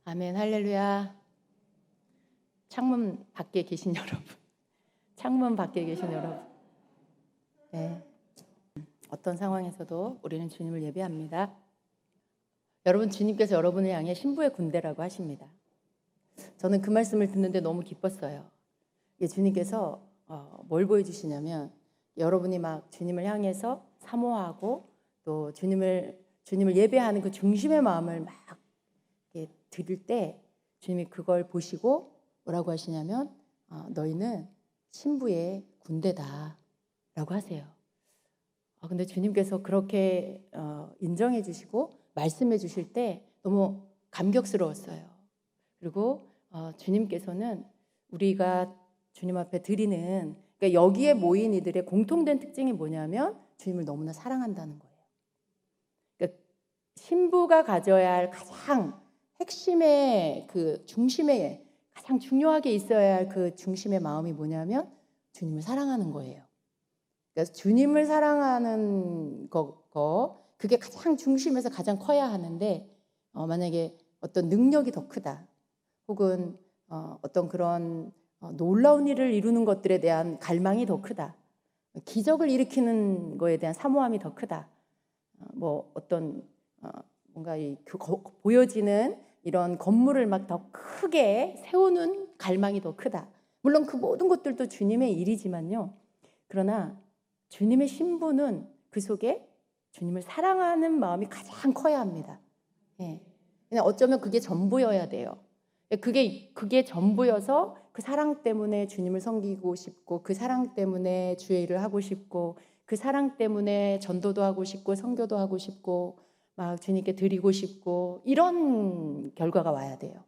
아멘, 할렐루야. 창문 밖에 계신 여러분, 창문 밖에 계신 여러분, 네, 어떤 상황에서도 우리는 주님을 예배합니다. 여러분, 주님께서 여러분을 향해 신부의 군대라고 하십니다. 저는 그 말씀을 듣는데 너무 기뻤어요. 주님께서 뭘 보여주시냐면, 여러분이 막 주님을 향해서 사모하고 또 주님을 예배하는 그 중심의 마음을 막 드릴 때 주님이 그걸 보시고 뭐라고 하시냐면 너희는 신부의 군대다 라고 하세요. 근데 주님께서 그렇게 인정해 주시고 말씀해 주실 때 너무 감격스러웠어요. 그리고 주님께서는 우리가 주님 앞에 드리는, 그러니까 여기에 모인 이들의 공통된 특징이 뭐냐면 주님을 너무나 사랑한다는 거예요. 그러니까 신부가 가져야 할 가장 핵심의 그 중심에 가장 중요하게 있어야 할 그 중심의 마음이 뭐냐면 주님을 사랑하는 거예요. 그래서 주님을 사랑하는 그게 가장 중심에서 가장 커야 하는데 만약에 어떤 능력이 더 크다 혹은 어떤 그런 놀라운 일을 이루는 것들에 대한 갈망이 더 크다, 기적을 일으키는 거에 대한 사모함이 더 크다, 뭐 어떤 뭔가 보여지는 이런 건물을 막 더 크게 세우는 갈망이 더 크다. 물론 그 모든 것들도 주님의 일이지만요. 그러나 주님의 신부는 그 속에 주님을 사랑하는 마음이 가장 커야 합니다. 예. 그냥 어쩌면 그게 전부여야 돼요. 그게 전부여서 그 사랑 때문에 주님을 섬기고 싶고, 그 사랑 때문에 주의 일을 하고 싶고, 그 사랑 때문에 전도도 하고 싶고 선교도 하고 싶고 막 주님께 드리고 싶고, 이런 결과가 와야 돼요.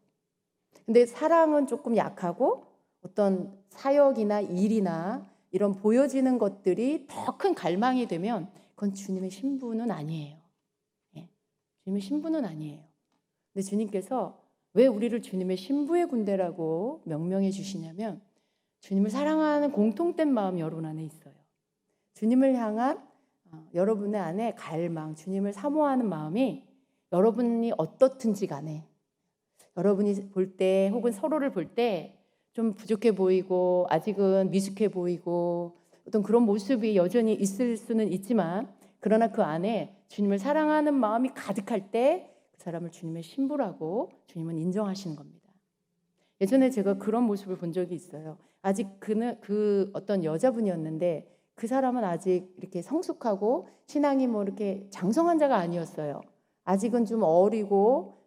근데 사랑은 조금 약하고 어떤 사역이나 일이나 이런 보여지는 것들이 더 큰 갈망이 되면 그건 주님의 신부는 아니에요. 예. 주님의 신부는 아니에요. 근데 주님께서 왜 우리를 주님의 신부의 군대라고 명명해 주시냐면 주님을 사랑하는 공통된 마음이 여러분 안에 있어요. 주님을 향한 여러분의 안에 갈망, 주님을 사모하는 마음이 여러분이 어떻든지 간에, 여러분이 볼 때 혹은 서로를 볼 때 좀 부족해 보이고 아직은 미숙해 보이고 어떤 그런 모습이 여전히 있을 수는 있지만, 그러나 그 안에 주님을 사랑하는 마음이 가득할 때 그 사람을 주님의 신부라고 주님은 인정하시는 겁니다. 예전에 제가 그런 모습을 본 적이 있어요. 아직 그 어떤 여자분이었는데 그 사람은 아직 이렇게 성숙하고 신앙이 뭐 이렇게 장성한 자가 아니었어요. 아직은 좀 어리고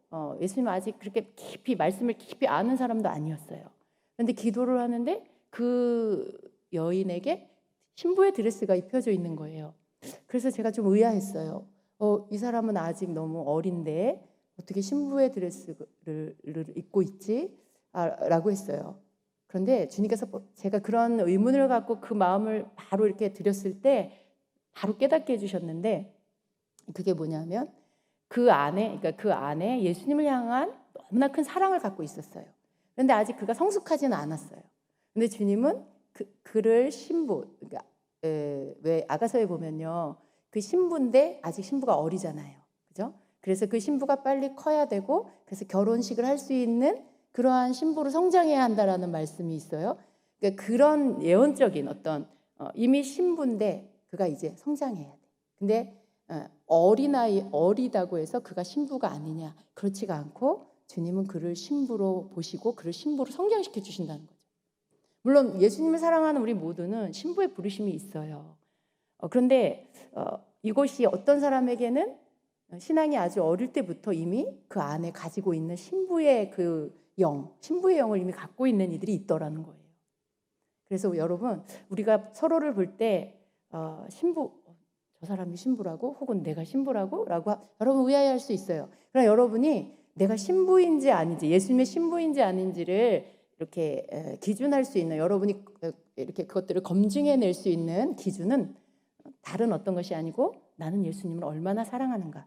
예수님 아직 그렇게 말씀을 깊이 아는 사람도 아니었어요. 그런데 기도를 하는데 그 여인에게 신부의 드레스가 입혀져 있는 거예요. 그래서 제가 좀 의아했어요. 이 사람은 아직 너무 어린데 어떻게 신부의 드레스를 입고 있지? 라고 했어요. 그런데 주님께서 제가 그런 의문을 갖고 그 마음을 바로 이렇게 드렸을 때 바로 깨닫게 해주셨는데, 그게 뭐냐면 그 안에 예수님을 향한 너무나 큰 사랑을 갖고 있었어요. 그런데 아직 그가 성숙하지는 않았어요. 근데 주님은 그를 신부, 그러니까 왜 아가서에 보면요, 그 신부인데 아직 신부가 어리잖아요, 그죠? 그래서 그 신부가 빨리 커야 되고, 그래서 결혼식을 할 수 있는 그러한 신부로 성장해야 한다라는 말씀이 있어요. 그러니까 그런 예언적인 어떤 이미 신부인데 그가 이제 성장해야 돼. 근데 어리다고 해서 그가 신부가 아니냐, 그렇지가 않고 주님은 그를 신부로 보시고 그를 신부로 성장시켜 주신다는 거죠. 물론 예수님을 사랑하는 우리 모두는 신부의 부르심이 있어요. 그런데 이것이 어떤 사람에게는 신앙이 아주 어릴 때부터 이미 그 안에 가지고 있는 신부의 신부의 영을 이미 갖고 있는 이들이 있더라는 거예요. 그래서 여러분, 우리가 서로를 볼 때 저 사람이 신부라고 혹은 내가 신부라고 라고 여러분 의아해할 수 있어요. 그러나 여러분이 내가 신부인지 아닌지, 예수님의 신부인지 아닌지를 이렇게 기준할 수 있는, 여러분이 이렇게 그것들을 검증해낼 수 있는 기준은 다른 어떤 것이 아니고 나는 예수님을 얼마나 사랑하는가,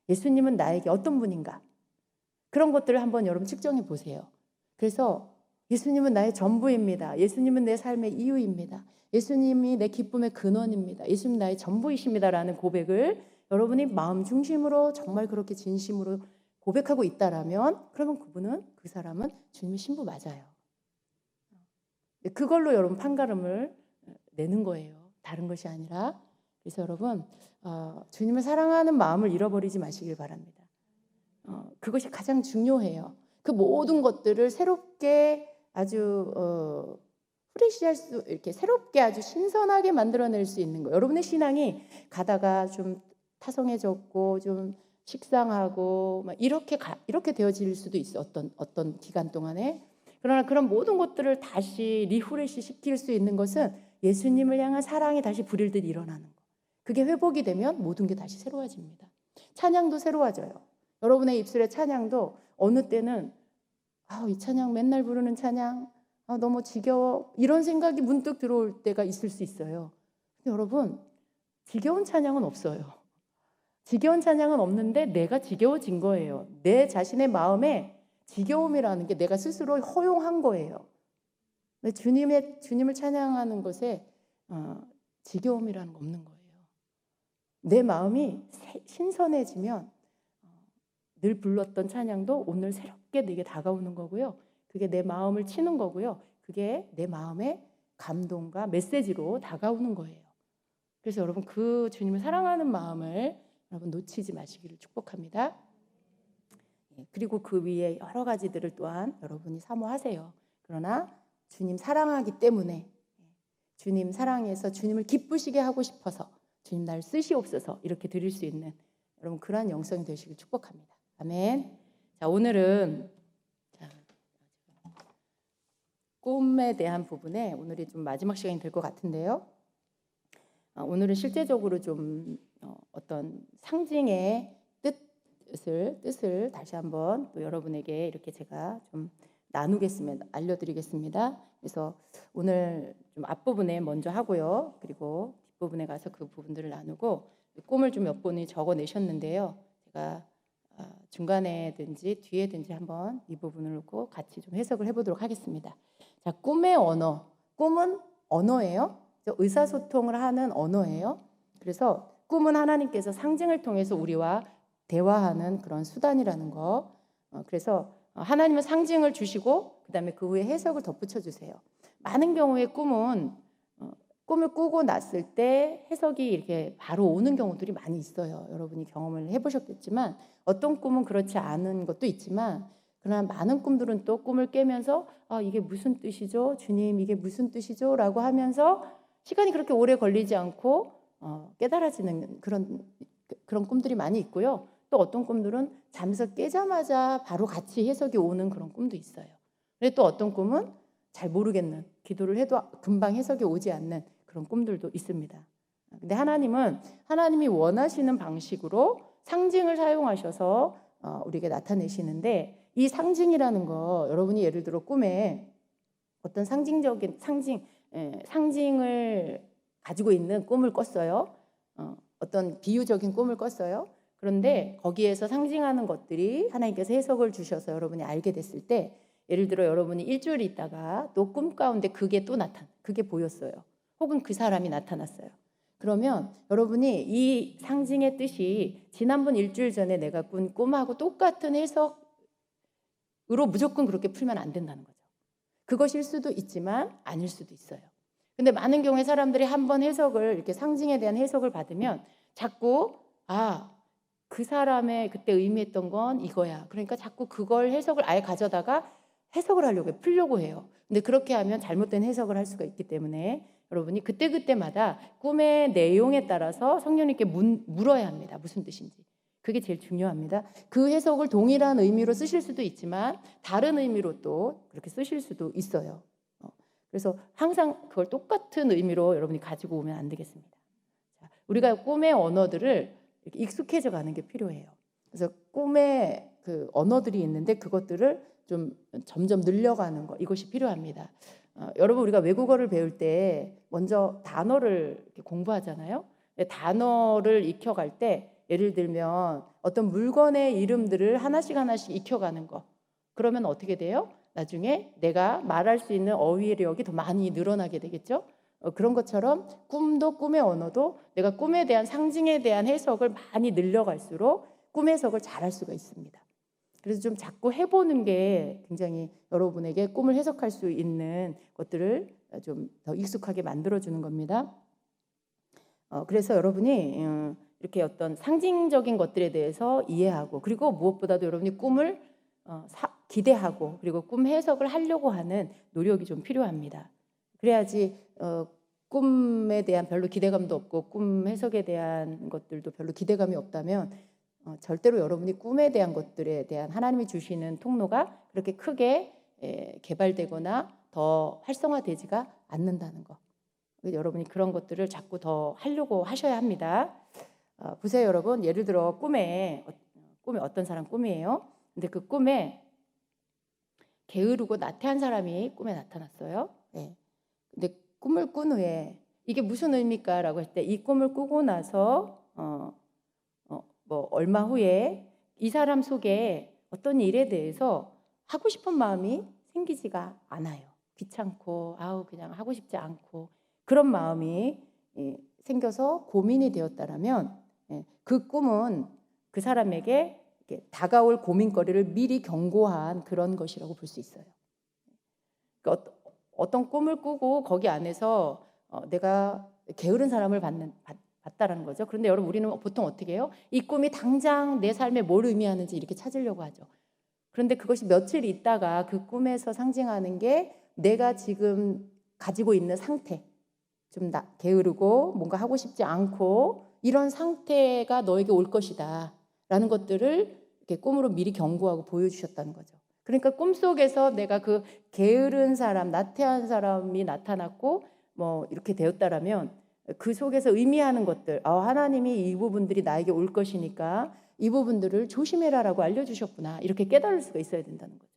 예수님은 나에게 어떤 분인가, 그런 것들을 한번 여러분 측정해 보세요. 그래서 예수님은 나의 전부입니다. 예수님은 내 삶의 이유입니다. 예수님이 내 기쁨의 근원입니다. 예수님 나의 전부이십니다라는 고백을 여러분이 마음 중심으로 정말 그렇게 진심으로 고백하고 있다라면 그러면 그 사람은 주님의 신부 맞아요. 그걸로 여러분 판가름을 내는 거예요. 다른 것이 아니라. 그래서 여러분 주님을 사랑하는 마음을 잃어버리지 마시길 바랍니다. 그것이 가장 중요해요. 그 모든 것들을 새롭게 아주 이렇게 새롭게 아주 신선하게 만들어낼 수 있는 거예요. 여러분의 신앙이 가다가 좀 타성해졌고 좀 식상하고 막 이렇게 되어질 수도 있어. 어떤 기간 동안에. 그러나 그런 모든 것들을 다시 리프레시 시킬 수 있는 것은 예수님을 향한 사랑이 다시 불일듯 일어나는 거. 그게 회복이 되면 모든 게 다시 새로워집니다. 찬양도 새로워져요. 여러분의 입술의 찬양도 어느 때는 이 찬양 맨날 부르는 찬양 너무 지겨워 이런 생각이 문득 들어올 때가 있을 수 있어요. 근데 여러분 지겨운 찬양은 없어요. 지겨운 찬양은 없는데 내가 지겨워진 거예요. 내 자신의 마음에 지겨움이라는 게 내가 스스로 허용한 거예요. 주님을 찬양하는 것에 지겨움이라는 거 없는 거예요. 내 마음이 신선해지면 늘 불렀던 찬양도 오늘 새롭게 내게 다가오는 거고요. 그게 내 마음을 치는 거고요. 그게 내 마음의 감동과 메시지로 다가오는 거예요. 그래서 여러분 그 주님을 사랑하는 마음을 여러분 놓치지 마시기를 축복합니다. 그리고 그 위에 여러 가지들을 또한 여러분이 사모하세요. 그러나 주님 사랑하기 때문에 주님 사랑해서 주님을 기쁘시게 하고 싶어서 주님 날 쓰시옵소서 이렇게 드릴 수 있는 여러분 그러한 영성이 되시길 축복합니다. 아멘. 자, 오늘은 꿈에 대한 부분에 오늘이 좀 마지막 시간이 될 것 같은데요. 오늘은 실제적으로 좀 어떤 상징의 뜻을 다시 한번 또 여러분에게 이렇게 제가 좀 나누겠습니다. 알려드리겠습니다. 그래서 오늘 좀 앞부분에 먼저 하고요. 그리고 뒷부분에 가서 그 부분들을 나누고 꿈을 좀 몇 분이 적어내셨는데요. 제가 중간에든지 뒤에든지 한번 이 부분을 놓고 같이 좀 해석을 해보도록 하겠습니다. 자, 꿈의 언어. 꿈은 언어예요. 의사소통을 하는 언어예요. 그래서 꿈은 하나님께서 상징을 통해서 우리와 대화하는 그런 수단이라는 거. 그래서 하나님은 상징을 주시고 그다음에 그 후에 해석을 덧붙여 주세요. 많은 경우에 꿈은 꿈을 꾸고 났을 때 해석이 이렇게 바로 오는 경우들이 많이 있어요. 여러분이 경험을 해보셨겠지만 어떤 꿈은 그렇지 않은 것도 있지만 그러나 많은 꿈들은 또 꿈을 깨면서 이게 무슨 뜻이죠? 주님 이게 무슨 뜻이죠? 라고 하면서 시간이 그렇게 오래 걸리지 않고 깨달아지는 그런 꿈들이 많이 있고요. 또 어떤 꿈들은 잠에서 깨자마자 바로 같이 해석이 오는 그런 꿈도 있어요. 근데 또 어떤 꿈은 잘 모르겠는, 기도를 해도 금방 해석이 오지 않는 그런 꿈들도 있습니다. 근데 하나님이 원하시는 방식으로 상징을 사용하셔서 우리에게 나타내시는데 이 상징이라는 거 여러분이 예를 들어 꿈에 어떤 상징을 가지고 있는 꿈을 꿨어요. 어떤 비유적인 꿈을 꿨어요. 그런데 거기에서 상징하는 것들이 하나님께서 해석을 주셔서 여러분이 알게 됐을 때 예를 들어 여러분이 일주일 있다가 또 꿈 가운데 그게 보였어요. 혹은 그 사람이 나타났어요. 그러면 여러분이 이 상징의 뜻이 지난번 일주일 전에 내가 꾼 꿈하고 똑같은 해석으로 무조건 그렇게 풀면 안 된다는 거죠. 그것일 수도 있지만 아닐 수도 있어요. 근데 많은 경우에 사람들이 한번 해석을 이렇게 상징에 대한 해석을 받으면 자꾸 그 사람의 그때 의미했던 건 이거야. 그러니까 자꾸 그걸 해석을 아예 가져다가 해석을 하려고 해요. 풀려고 해요. 근데 그렇게 하면 잘못된 해석을 할 수가 있기 때문에 여러분이 그때마다 꿈의 내용에 따라서 성령님께 물어야 합니다. 무슨 뜻인지. 그게 제일 중요합니다. 그 해석을 동일한 의미로 쓰실 수도 있지만 다른 의미로 또 그렇게 쓰실 수도 있어요. 그래서 항상 그걸 똑같은 의미로 여러분이 가지고 오면 안 되겠습니다. 우리가 꿈의 언어들을 이렇게 익숙해져 가는 게 필요해요. 그래서 꿈의 그 언어들이 있는데 그것들을 좀 점점 늘려가는 거 이것이 필요합니다. 여러분 우리가 외국어를 배울 때 먼저 단어를 이렇게 공부하잖아요. 단어를 익혀갈 때 예를 들면 어떤 물건의 이름들을 하나씩 익혀가는 거. 그러면 어떻게 돼요? 나중에 내가 말할 수 있는 어휘력이 더 많이 늘어나게 되겠죠. 그런 것처럼 꿈의 언어도 내가 꿈에 대한 상징에 대한 해석을 많이 늘려갈수록 꿈 해석을 잘할 수가 있습니다. 그래서 좀 자꾸 해보는 게 굉장히 여러분에게 꿈을 해석할 수 있는 것들을 좀 더 익숙하게 만들어주는 겁니다. 그래서 여러분이 이렇게 어떤 상징적인 것들에 대해서 이해하고, 그리고 무엇보다도 여러분이 꿈을 기대하고, 그리고 꿈 해석을 하려고 하는 노력이 좀 필요합니다. 그래야지 꿈에 대한 별로 기대감도 없고 꿈 해석에 대한 것들도 별로 기대감이 없다면 절대로 여러분이 꿈에 대한 것들에 대한 하나님이 주시는 통로가 그렇게 크게 개발되거나 더 활성화되지가 않는다는 거. 여러분이 그런 것들을 자꾸 더 하려고 하셔야 합니다. 보세요, 여러분. 예를 들어 꿈에 어떤 사람 꿈이에요. 근데 그 꿈에 게으르고 나태한 사람이 꿈에 나타났어요. 네. 근데 꿈을 꾼 후에 이게 무슨 의미일까? 라고 할 때 이 꿈을 꾸고 나서 뭐 얼마 후에 이 사람 속에 어떤 일에 대해서 하고 싶은 마음이 생기지가 않아요. 귀찮고 그냥 하고 싶지 않고 그런 마음이 생겨서 고민이 되었다라면 그 꿈은 그 사람에게 다가올 고민거리를 미리 경고한 그런 것이라고 볼 수 있어요. 그러니까 어떤 꿈을 꾸고 거기 안에서 내가 게으른 사람을 봤다라는 거죠. 그런데 여러분, 우리는 보통 어떻게 해요? 이 꿈이 당장 내 삶에 뭘 의미하는지 이렇게 찾으려고 하죠. 그런데 그것이 며칠 있다가 그 꿈에서 상징하는 게 내가 지금 가지고 있는 상태, 좀 게으르고 뭔가 하고 싶지 않고 이런 상태가 너에게 올 것이다 라는 것들을 이렇게 꿈으로 미리 경고하고 보여주셨다는 거죠. 그러니까 꿈속에서 내가 그 게으른 사람, 나태한 사람이 나타났고 뭐 이렇게 되었다라면 그 속에서 의미하는 것들, 하나님이 이 부분들이 나에게 올 것이니까 이 부분들을 조심해라라고 알려주셨구나, 이렇게 깨달을 수가 있어야 된다는 거죠.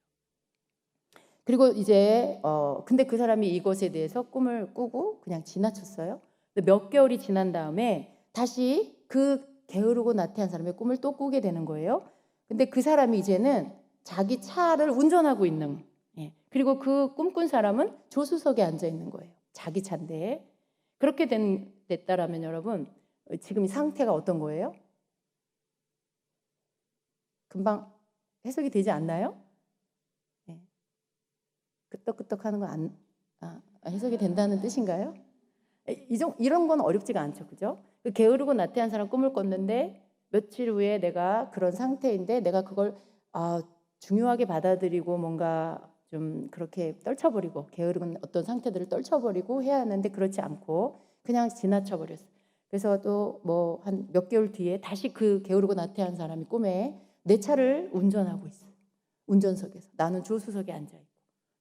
그리고 이제 근데 그 사람이 이것에 대해서 꿈을 꾸고 그냥 지나쳤어요. 몇 개월이 지난 다음에 다시 그 게으르고 나태한 사람의 꿈을 또 꾸게 되는 거예요. 근데 그 사람이 이제는 자기 차를 운전하고 있는, 그리고 그 꿈꾼 사람은 조수석에 앉아 있는 거예요. 자기 차인데. 그렇게 됐다라면 여러분, 지금 이 상태가 어떤 거예요? 금방 해석이 되지 않나요? 끄떡끄떡 하는 건 해석이 된다는 뜻인가요? 이런 건 어렵지가 않죠, 그죠? 그 게으르고 나태한 사람 꿈을 꿨는데 며칠 후에 내가 그런 상태인데 내가 그걸 중요하게 받아들이고 뭔가 좀 그렇게 떨쳐버리고, 게으른 어떤 상태들을 떨쳐버리고 해야 하는데 그렇지 않고 그냥 지나쳐버렸어요. 그래서 또 뭐 한 몇 개월 뒤에 다시 그 게으르고 나태한 사람이 꿈에 내 차를 운전하고 있어요. 운전석에서. 나는 조수석에 앉아있고.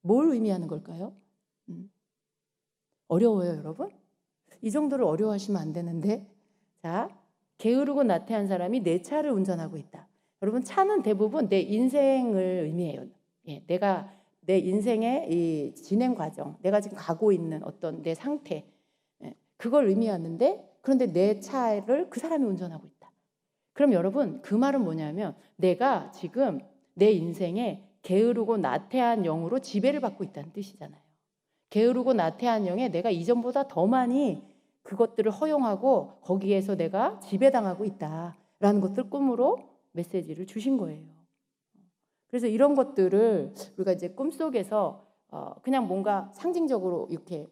뭘 의미하는 걸까요? 어려워요, 여러분? 이 정도를 어려워하시면 안 되는데. 자, 게으르고 나태한 사람이 내 차를 운전하고 있다. 여러분, 차는 대부분 내 인생을 의미해요. 내가 내 인생의 이 진행 과정, 내가 지금 가고 있는 어떤 내 상태, 그걸 의미하는데, 그런데 내 차를 그 사람이 운전하고 있다. 그럼 여러분, 그 말은 뭐냐면 내가 지금 내 인생에 게으르고 나태한 영으로 지배를 받고 있다는 뜻이잖아요. 게으르고 나태한 영에 내가 이전보다 더 많이 그것들을 허용하고 거기에서 내가 지배당하고 있다라는 것들 꿈으로 메시지를 주신 거예요. 그래서 이런 것들을 우리가 이제 꿈속에서 그냥 뭔가 상징적으로 이렇게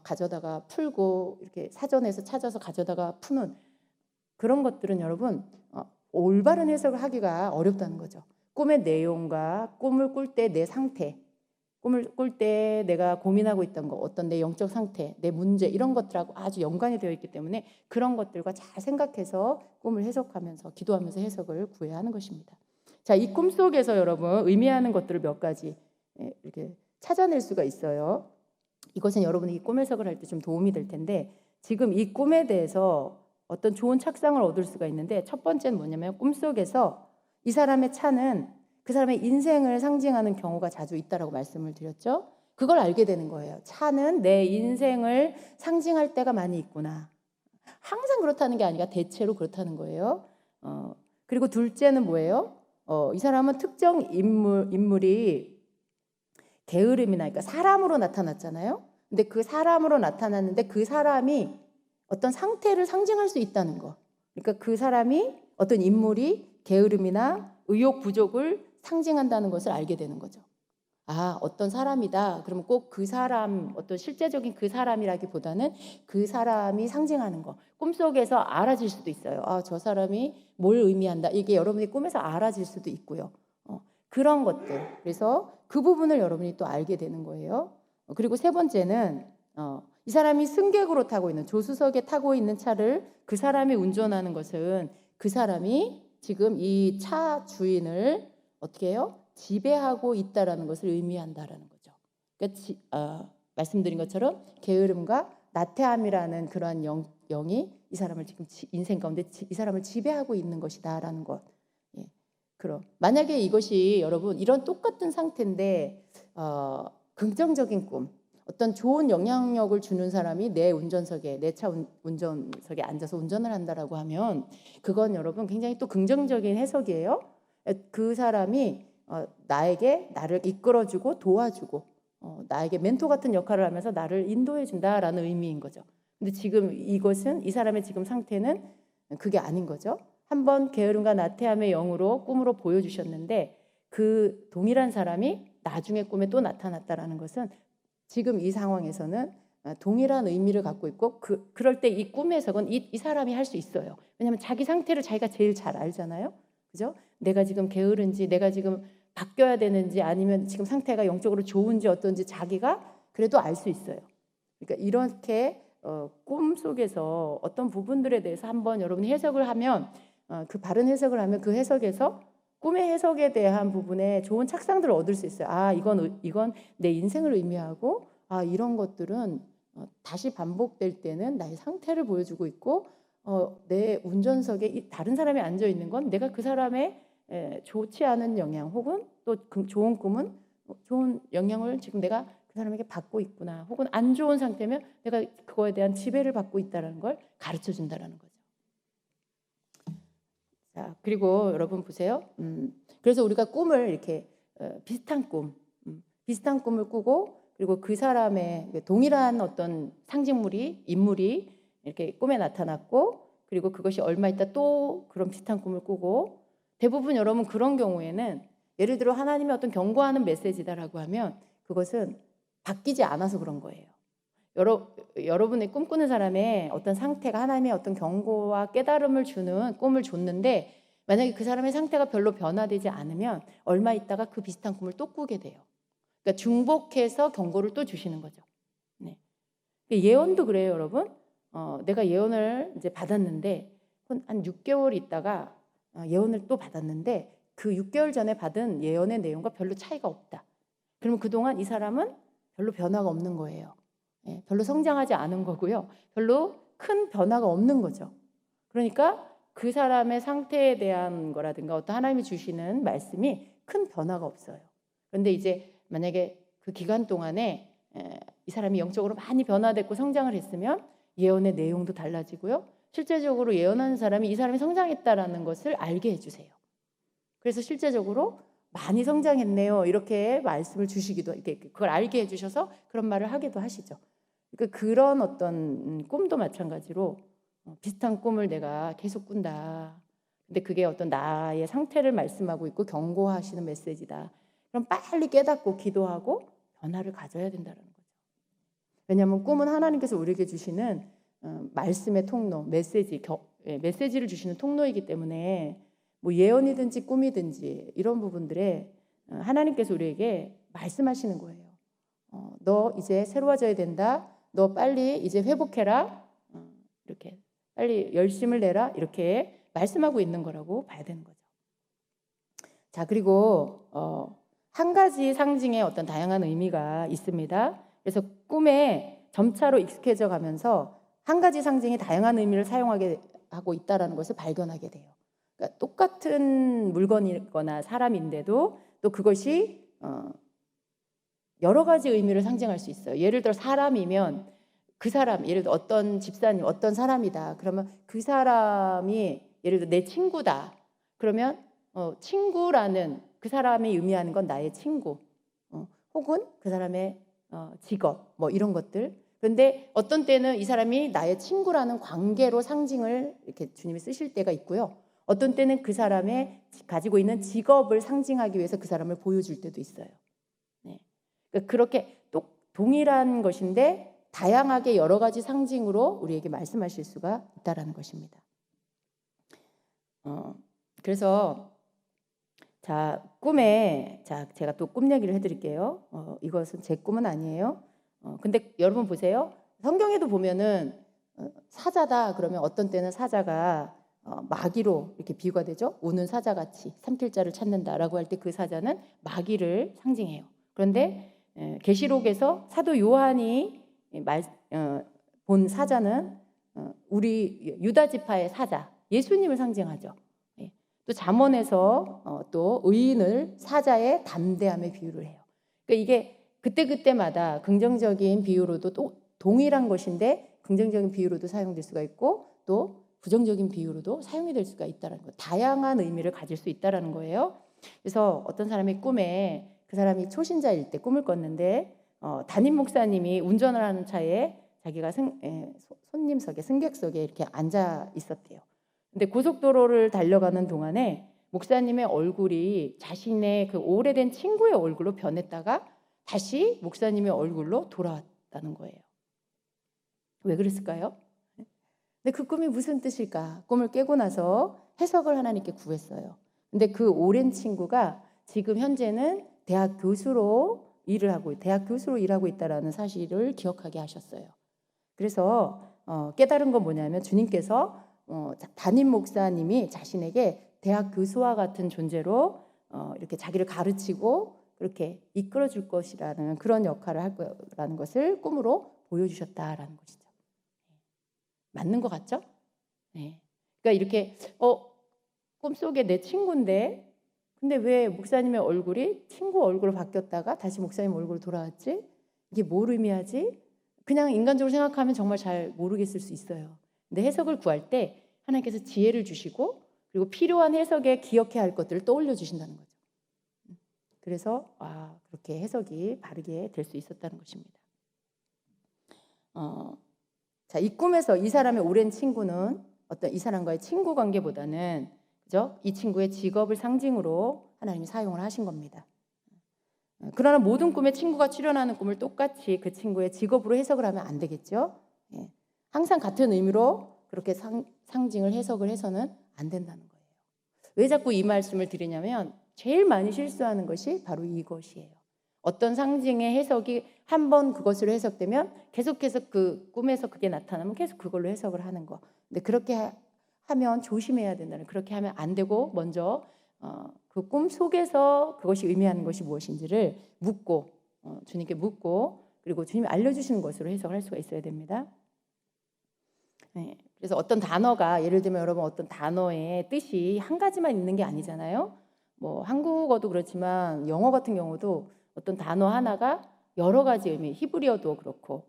가져다가 풀고 이렇게 사전에서 찾아서 가져다가 푸는 그런 것들은 여러분 올바른 해석을 하기가 어렵다는 거죠. 꿈의 내용과 꿈을 꿀 때 내 상태, 꿈을 꿀 때 내가 고민하고 있던 거, 어떤 내 영적 상태, 내 문제 이런 것들하고 아주 연관이 되어 있기 때문에 그런 것들과 잘 생각해서 꿈을 해석하면서 기도하면서 해석을 구해야 하는 것입니다. 자, 이 꿈 속에서 여러분 의미하는 것들을 몇 가지 이렇게 찾아낼 수가 있어요. 이것은 여러분이 꿈 해석을 할 때 좀 도움이 될 텐데 지금 이 꿈에 대해서 어떤 좋은 착상을 얻을 수가 있는데 첫 번째는 뭐냐면 꿈속에서 이 사람의 차는 그 사람의 인생을 상징하는 경우가 자주 있다라고 말씀을 드렸죠. 그걸 알게 되는 거예요. 차는 내 인생을 상징할 때가 많이 있구나. 항상 그렇다는 게 아니라 대체로 그렇다는 거예요. 그리고 둘째는 뭐예요? 이 사람은 특정 인물이 게으름이나 그러니까 사람으로 나타났잖아요. 근데 그 사람으로 나타났는데 그 사람이 어떤 상태를 상징할 수 있다는 거. 그러니까 그 사람이 어떤 인물이 게으름이나 의욕 부족을 상징한다는 것을 알게 되는 거죠. 아, 어떤 사람이다. 그러면 꼭 그 사람, 어떤 실제적인 그 사람이라기보다는 그 사람이 상징하는 거. 꿈속에서 알아질 수도 있어요. 아, 저 사람이 뭘 의미한다. 이게 여러분이 꿈에서 알아질 수도 있고요. 그런 것들. 그래서 그 부분을 여러분이 또 알게 되는 거예요. 그리고 세 번째는 이 사람이 승객으로 타고 있는, 조수석에 타고 있는 차를 그 사람이 운전하는 것은 그 사람이 지금 이 차 주인을 어떻게 해요? 지배하고 있다라는 것을 의미한다라는 거죠. 그러니까 말씀드린 것처럼 게으름과 나태함이라는 그러한 영이 이 사람을 지금 인생 가운데 이 사람을 지배하고 있는 것이다라는 것. 예. 그럼 만약에 이것이 여러분 이런 똑같은 상태인데 긍정적인 꿈, 어떤 좋은 영향력을 주는 사람이 내 운전석에, 내 차 운전석에 앉아서 운전을 한다라고 하면 그건 여러분 굉장히 또 긍정적인 해석이에요. 그 사람이 나에게 나를 이끌어주고 도와주고 나에게 멘토 같은 역할을 하면서 나를 인도해 준다라는 의미인 거죠. 근데 지금 이것은 이 사람의 지금 상태는 그게 아닌 거죠. 한번 게으름과 나태함의 영으로 꿈으로 보여주셨는데 그 동일한 사람이 나중에 꿈에 또 나타났다라는 것은 지금 이 상황에서는 동일한 의미를 갖고 있고 그럴 때 이 꿈의 해석은 이 사람이 할 수 있어요. 왜냐하면 자기 상태를 자기가 제일 잘 알잖아요. 그죠? 내가 지금 게으른지 내가 지금 바뀌어야 되는지 아니면 지금 상태가 영적으로 좋은지 어떤지 자기가 그래도 알 수 있어요. 그러니까 이렇게 꿈 속에서 어떤 부분들에 대해서 한번 여러분이 해석을 하면 그 바른 해석을 하면 그 해석에서 꿈의 해석에 대한 부분에 좋은 착상들을 얻을 수 있어요. 아, 이건 내 인생을 의미하고 이런 것들은 다시 반복될 때는 나의 상태를 보여주고 있고 내 운전석에 다른 사람이 앉아 있는 건 내가 그 사람의 좋지 않은 영향 혹은 또 좋은 꿈은 좋은 영향을 지금 내가 그 사람에게 받고 있구나. 혹은 안 좋은 상태면 내가 그거에 대한 지배를 받고 있다는 걸 가르쳐 준다는 거죠. 자, 그리고 여러분 보세요. 그래서 우리가 꿈을 이렇게 비슷한 꿈을 꾸고 그리고 그 사람의 동일한 어떤 상징물이 인물이 이렇게 꿈에 나타났고 그리고 그것이 얼마 있다 또 그런 비슷한 꿈을 꾸고 대부분 여러분 그런 경우에는 예를 들어 하나님의 어떤 경고하는 메시지다라고 하면 그것은 바뀌지 않아서 그런 거예요. 여러분의 꿈꾸는 사람의 어떤 상태가 하나님의 어떤 경고와 깨달음을 주는 꿈을 줬는데 만약에 그 사람의 상태가 별로 변화되지 않으면 얼마 있다가 그 비슷한 꿈을 또 꾸게 돼요. 그러니까 중복해서 경고를 또 주시는 거죠. 네. 예언도 그래요, 여러분. 내가 예언을 이제 받았는데 한 6개월 있다가 예언을 또 받았는데 그 6개월 전에 받은 예언의 내용과 별로 차이가 없다. 그러면 그동안 이 사람은 별로 변화가 없는 거예요. 별로 성장하지 않은 거고요. 별로 큰 변화가 없는 거죠. 그러니까 그 사람의 상태에 대한 거라든가 어떤 하나님이 주시는 말씀이 큰 변화가 없어요. 그런데 이제 만약에 그 기간 동안에 이 사람이 영적으로 많이 변화됐고 성장을 했으면 예언의 내용도 달라지고요. 실제적으로 예언하는 사람이 이 사람이 성장했다라는 것을 알게 해주세요. 그래서 실제적으로 많이 성장했네요. 이렇게 말씀을 주시기도 이렇게 그걸 알게 해주셔서 그런 말을 하기도 하시죠. 그러니까 그런 어떤 꿈도 마찬가지로 비슷한 꿈을 내가 계속 꾼다. 근데 그게 어떤 나의 상태를 말씀하고 있고 경고하시는 메시지다. 그럼 빨리 깨닫고 기도하고 변화를 가져야 된다는 거죠. 왜냐하면 꿈은 하나님께서 우리에게 주시는 말씀의 통로, 메시지를 주시는 통로이기 때문에 뭐 예언이든지 꿈이든지 이런 부분들에 하나님께서 우리에게 말씀하시는 거예요. 너 이제 새로워져야 된다. 너 빨리 이제 회복해라. 이렇게 빨리 열심을 내라. 이렇게 말씀하고 있는 거라고 봐야 되는 거죠. 자, 그리고 한 가지 상징의 어떤 다양한 의미가 있습니다. 그래서 꿈에 점차로 익숙해져 가면서 한 가지 상징이 다양한 의미를 사용하게 하고 있다는 것을 발견하게 돼요. 그러니까 똑같은 물건이거나 사람인데도 또 그것이 여러 가지 의미를 상징할 수 있어요. 예를 들어 사람이면 그 사람, 예를 들어 어떤 집사님, 어떤 사람이다. 그러면 그 사람이 예를 들어 내 친구다. 그러면 친구라는 그 사람이 의미하는 건 나의 친구, 혹은 그 사람의 직업, 뭐 이런 것들. 그런데 어떤 때는 이 사람이 나의 친구라는 관계로 상징을 이렇게 주님이 쓰실 때가 있고요. 어떤 때는 그 사람의 가지고 있는 직업을 상징하기 위해서 그 사람을 보여줄 때도 있어요. 네. 그러니까 그렇게 동일한 것인데 다양하게 여러 가지 상징으로 우리에게 말씀하실 수가 있다라는 것입니다. 그래서 꿈에 제가 또 꿈 얘기를 해드릴게요. 이것은 제 꿈은 아니에요. 근데 여러분 보세요. 성경에도 보면은 사자다 그러면 어떤 때는 사자가 마귀로 이렇게 비유가 되죠. 우는 사자같이 삼킬 자를 찾는다라고 할 때 그 사자는 마귀를 상징해요. 그런데 계시록에서 사도 요한이 본 사자는 우리 유다 지파의 사자 예수님을 상징하죠. 또 잠언에서 또 의인을 사자의 담대함에 비유를 해요. 그러니까 이게 그때마다 긍정적인 비유로도 또 동일한 것인데 긍정적인 비유로도 사용될 수가 있고 또 부정적인 비유로도 사용이 될 수가 있다는 거. 다양한 의미를 가질 수 있다는 거예요. 그래서 어떤 사람이 꿈에 그 사람이 초신자일 때 꿈을 꿨는데 담임 목사님이 운전을 하는 차에 자기가 손님석에 승객석에 이렇게 앉아 있었대요. 근데 고속도로를 달려가는 동안에 목사님의 얼굴이 자신의 그 오래된 친구의 얼굴로 변했다가 다시 목사님의 얼굴로 돌아왔다는 거예요. 왜 그랬을까요? 근데 그 꿈이 무슨 뜻일까? 꿈을 깨고 나서 해석을 하나님께 구했어요. 근데 그 오랜 친구가 지금 현재는 대학 교수로 일하고 있다라는 사실을 기억하게 하셨어요. 그래서 깨달은 건 뭐냐면 주님께서 담임 목사님이 자신에게 대학 교수와 같은 존재로 이렇게 자기를 가르치고 그렇게 이끌어 줄 것이라는 그런 역할을 할 거라는 것을 꿈으로 보여주셨다라는 것이죠. 맞는 것 같죠? 네. 그러니까 이렇게 꿈속에 내 친구인데 근데 왜 목사님의 얼굴이 친구 얼굴로 바뀌었다가 다시 목사님 얼굴로 돌아왔지? 이게 뭘 의미하지? 그냥 인간적으로 생각하면 정말 잘 모르겠을 수 있어요. 근데 해석을 구할 때 하나님께서 지혜를 주시고 그리고 필요한 해석에 기억해야 할 것들을 떠올려 주신다는 거죠. 그래서 그렇게 해석이 바르게 될 수 있었다는 것입니다. 이 꿈에서 이 사람의 오랜 친구는 이 사람과의 친구 관계보다는 그죠? 이 친구의 직업을 상징으로 하나님이 사용을 하신 겁니다. 그러나 모든 꿈에 친구가 출현하는 꿈을 똑같이 그 친구의 직업으로 해석을 하면 안 되겠죠. 항상 같은 의미로 그렇게 상징을 해석을 해서는 안 된다는 거예요. 왜 자꾸 이 말씀을 드리냐면 제일 많이 실수하는 것이 바로 이것이에요. 어떤 상징의 해석이 한번 그것으로 해석되면 계속해서 그 꿈에서 그게 나타나면 계속 그걸로 해석을 하는 거. 근데 그렇게 하면 조심해야 된다는, 그렇게 하면 안 되고 먼저 그 꿈 속에서 그것이 의미하는 것이 무엇인지를 주님께 묻고 그리고 주님이 알려주시는 것으로 해석을 할 수가 있어야 됩니다. 네. 그래서 어떤 단어가 예를 들면 여러분 어떤 단어의 뜻이 한 가지만 있는 게 아니잖아요. 뭐 한국어도 그렇지만 영어 같은 경우도 어떤 단어 하나가 여러 가지 의미, 히브리어도 그렇고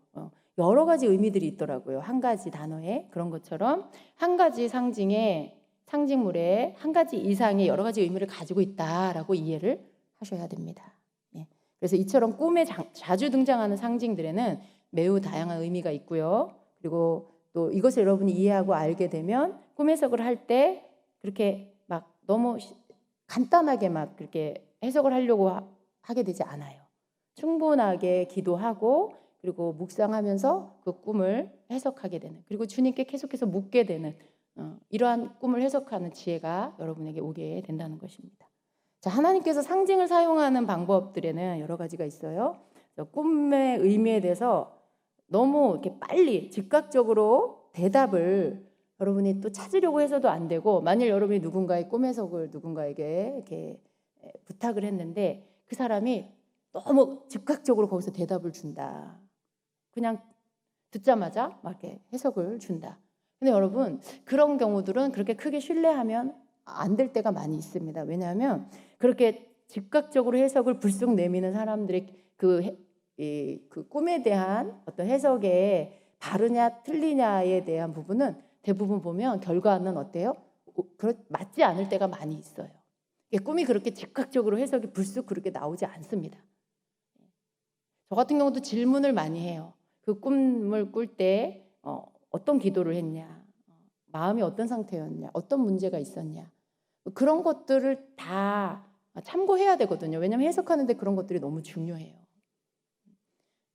여러 가지 의미들이 있더라고요. 한 가지 단어에. 그런 것처럼 한 가지 상징물에 한 가지 이상의 여러 가지 의미를 가지고 있다라고 이해를 하셔야 됩니다. 그래서 이처럼 꿈에 자주 등장하는 상징들에는 매우 다양한 의미가 있고요. 그리고 또 이것을 여러분이 이해하고 알게 되면 꿈 해석을 할 때 그렇게 막 너무 간단하게 막 그렇게 해석을 하려고 하게 되지 않아요. 충분하게 기도하고 그리고 묵상하면서 그 꿈을 해석하게 되는, 그리고 주님께 계속해서 묻게 되는 이러한 꿈을 해석하는 지혜가 여러분에게 오게 된다는 것입니다. 하나님께서 상징을 사용하는 방법들에는 여러 가지가 있어요. 꿈의 의미에 대해서 너무 이렇게 빨리 즉각적으로 대답을 여러분이 또 찾으려고 해서도 안 되고, 만일 여러분이 누군가의 꿈 해석을 누군가에게 이렇게 부탁을 했는데 그 사람이 너무 즉각적으로 거기서 대답을 준다. 그냥 듣자마자 막 이렇게 해석을 준다. 근데 여러분 그런 경우들은 그렇게 크게 신뢰하면 안 될 때가 많이 있습니다. 왜냐하면 그렇게 즉각적으로 해석을 불쑥 내미는 사람들의 그 꿈에 대한 어떤 해석에 바르냐 틀리냐에 대한 부분은 대부분 보면 결과는 어때요? 맞지 않을 때가 많이 있어요. 꿈이 그렇게 즉각적으로 해석이 불쑥 그렇게 나오지 않습니다. 저 같은 경우도 질문을 많이 해요. 그 꿈을 꿀 때 어떤 기도를 했냐, 마음이 어떤 상태였냐, 어떤 문제가 있었냐, 그런 것들을 다 참고해야 되거든요. 왜냐하면 해석하는데 그런 것들이 너무 중요해요.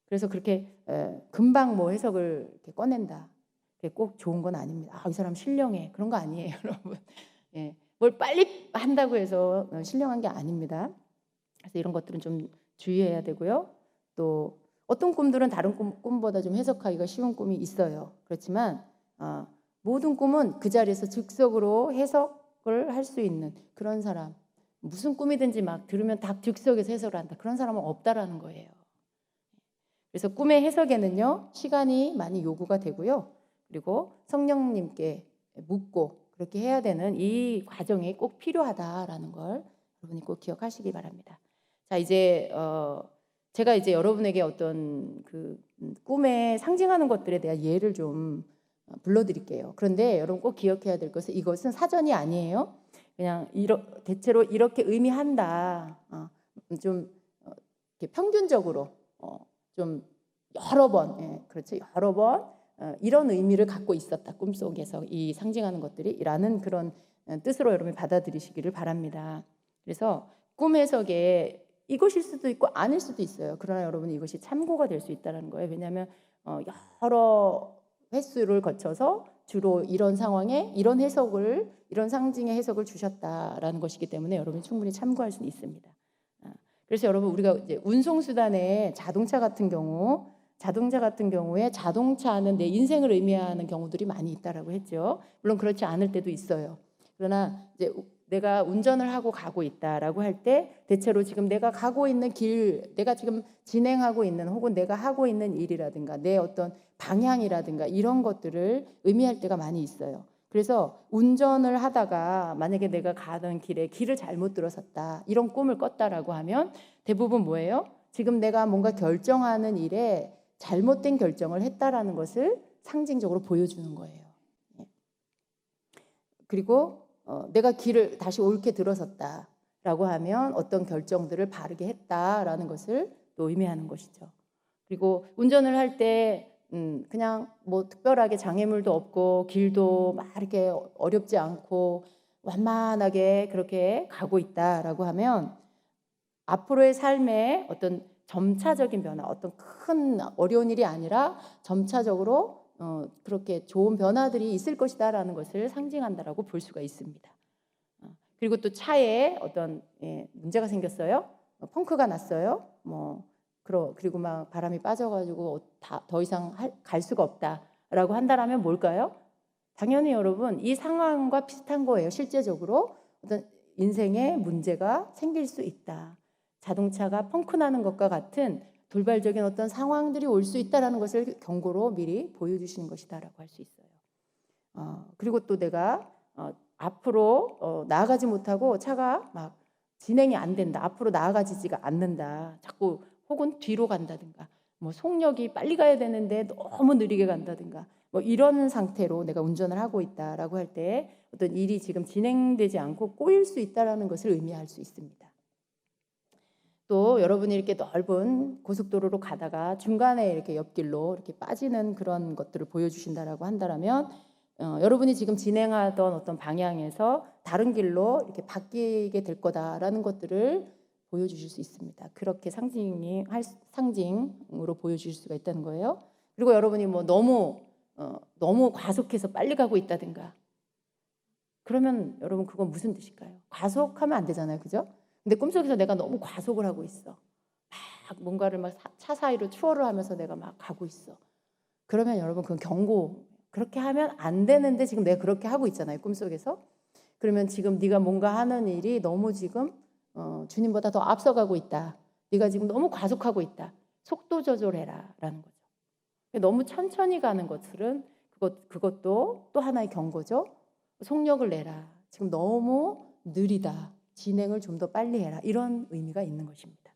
그래서 그렇게 금방 뭐 해석을 이렇게 꺼낸다, 그게 꼭 좋은 건 아닙니다. 이 사람 신령해, 그런 거 아니에요, 여러분. 예, 뭘 빨리 한다고 해서 신령한 게 아닙니다. 그래서 이런 것들은 좀 주의해야 되고요. 또 어떤 꿈들은 다른 꿈보다 좀 해석하기가 쉬운 꿈이 있어요. 그렇지만 모든 꿈은 그 자리에서 즉석으로 해석을 할 수 있는 그런 사람, 무슨 꿈이든지 막 들으면 다 즉석에서 해석을 한다, 그런 사람은 없다라는 거예요. 그래서 꿈의 해석에는요, 시간이 많이 요구가 되고요. 그리고 성령님께 묻고 그렇게 해야 되는 이 과정이 꼭 필요하다라는 걸 여러분이 꼭 기억하시기 바랍니다. 자, 이제 제가 이제 여러분에게 어떤 그 꿈에 상징하는 것들에 대한 예를 좀 불러드릴게요. 그런데 여러분 꼭 기억해야 될 것은, 이것은 사전이 아니에요. 그냥 대체로 이렇게 의미한다. 좀 이렇게 평균적으로 좀 여러 번, 그렇죠, 여러 번 이런 의미를 갖고 있었다, 꿈속에서 이 상징하는 것들이라는 그런 뜻으로 여러분이 받아들이시기를 바랍니다. 그래서 꿈 해석에 이것일 수도 있고 아닐 수도 있어요. 그러나 여러분이 이것이 참고가 될 수 있다는 거예요. 왜냐하면 여러 횟수를 거쳐서 주로 이런 상황에 이런 해석을, 이런 상징의 해석을 주셨다라는 것이기 때문에 여러분이 충분히 참고할 수 있습니다. 그래서 여러분, 우리가 이제 운송수단의 자동차 같은 경우에 자동차는 내 인생을 의미하는 경우들이 많이 있다라고 했죠. 물론 그렇지 않을 때도 있어요. 그러나 이제 내가 운전을 하고 가고 있다라고 할 때 대체로 지금 내가 가고 있는 길, 내가 지금 진행하고 있는 혹은 내가 하고 있는 일이라든가 내 어떤 방향이라든가 이런 것들을 의미할 때가 많이 있어요. 그래서 운전을 하다가 만약에 내가 가던 길에 길을 잘못 들어섰다, 이런 꿈을 꿨다라고 하면 대부분 뭐예요? 지금 내가 뭔가 결정하는 일에 잘못된 결정을 했다라는 것을 상징적으로 보여주는 거예요. 그리고 내가 길을 다시 옳게 들어섰다라고 하면 어떤 결정들을 바르게 했다라는 것을 또 의미하는 것이죠. 그리고 운전을 할 때 그냥 뭐 특별하게 장애물도 없고 길도 막 이렇게 어렵지 않고 완만하게 그렇게 가고 있다라고 하면 앞으로의 삶에 어떤 점차적인 변화, 어떤 큰 어려운 일이 아니라 점차적으로 그렇게 좋은 변화들이 있을 것이다라는 것을 상징한다라고 볼 수가 있습니다. 그리고 또 차에 어떤 문제가 생겼어요. 펑크가 났어요. 그리고 막 바람이 빠져가지고 더 이상 갈 수가 없다라고 한다라면 뭘까요? 당연히 여러분, 이 상황과 비슷한 거예요. 실제적으로 어떤 인생에 문제가 생길 수 있다. 자동차가 펑크 나는 것과 같은 돌발적인 어떤 상황들이 올 수 있다라는 것을 경고로 미리 보여주시는 것이다라고 할 수 있어요. 그리고 또 내가 앞으로 나아가지 못하고 차가 막 진행이 안 된다, 앞으로 나아가지지가 않는다, 자꾸 혹은 뒤로 간다든가, 뭐 속력이 빨리 가야 되는데 너무 느리게 간다든가, 뭐 이런 상태로 내가 운전을 하고 있다라고 할 때 어떤 일이 지금 진행되지 않고 꼬일 수 있다라는 것을 의미할 수 있습니다. 또 여러분이 이렇게 넓은 고속도로로 가다가 중간에 이렇게 옆길로 이렇게 빠지는 그런 것들을 보여주신다라고 한다면 여러분이 지금 진행하던 어떤 방향에서 다른 길로 이렇게 바뀌게 될 거다라는 것들을 보여주실 수 있습니다. 그렇게 상징으로 보여주실 수가 있다는 거예요. 그리고 여러분이 뭐 너무 과속해서 빨리 가고 있다든가, 그러면 여러분 그건 무슨 뜻일까요? 과속하면 안 되잖아요, 그죠? 근데 꿈속에서 내가 너무 과속을 하고 있어. 막 뭔가를 막 차 사이로 추월을 하면서 내가 막 가고 있어. 그러면 여러분 그건 경고. 그렇게 하면 안 되는데 지금 내가 그렇게 하고 있잖아요, 꿈속에서. 그러면 지금 네가 뭔가 하는 일이 너무 지금 주님보다 더 앞서가고 있다. 네가 지금 너무 과속하고 있다. 속도 조절해라 라는 거죠. 너무 천천히 가는 것들은 그것도 또 하나의 경고죠. 속력을 내라. 지금 너무 느리다. 진행을 좀 더 빨리 해라. 이런 의미가 있는 것입니다.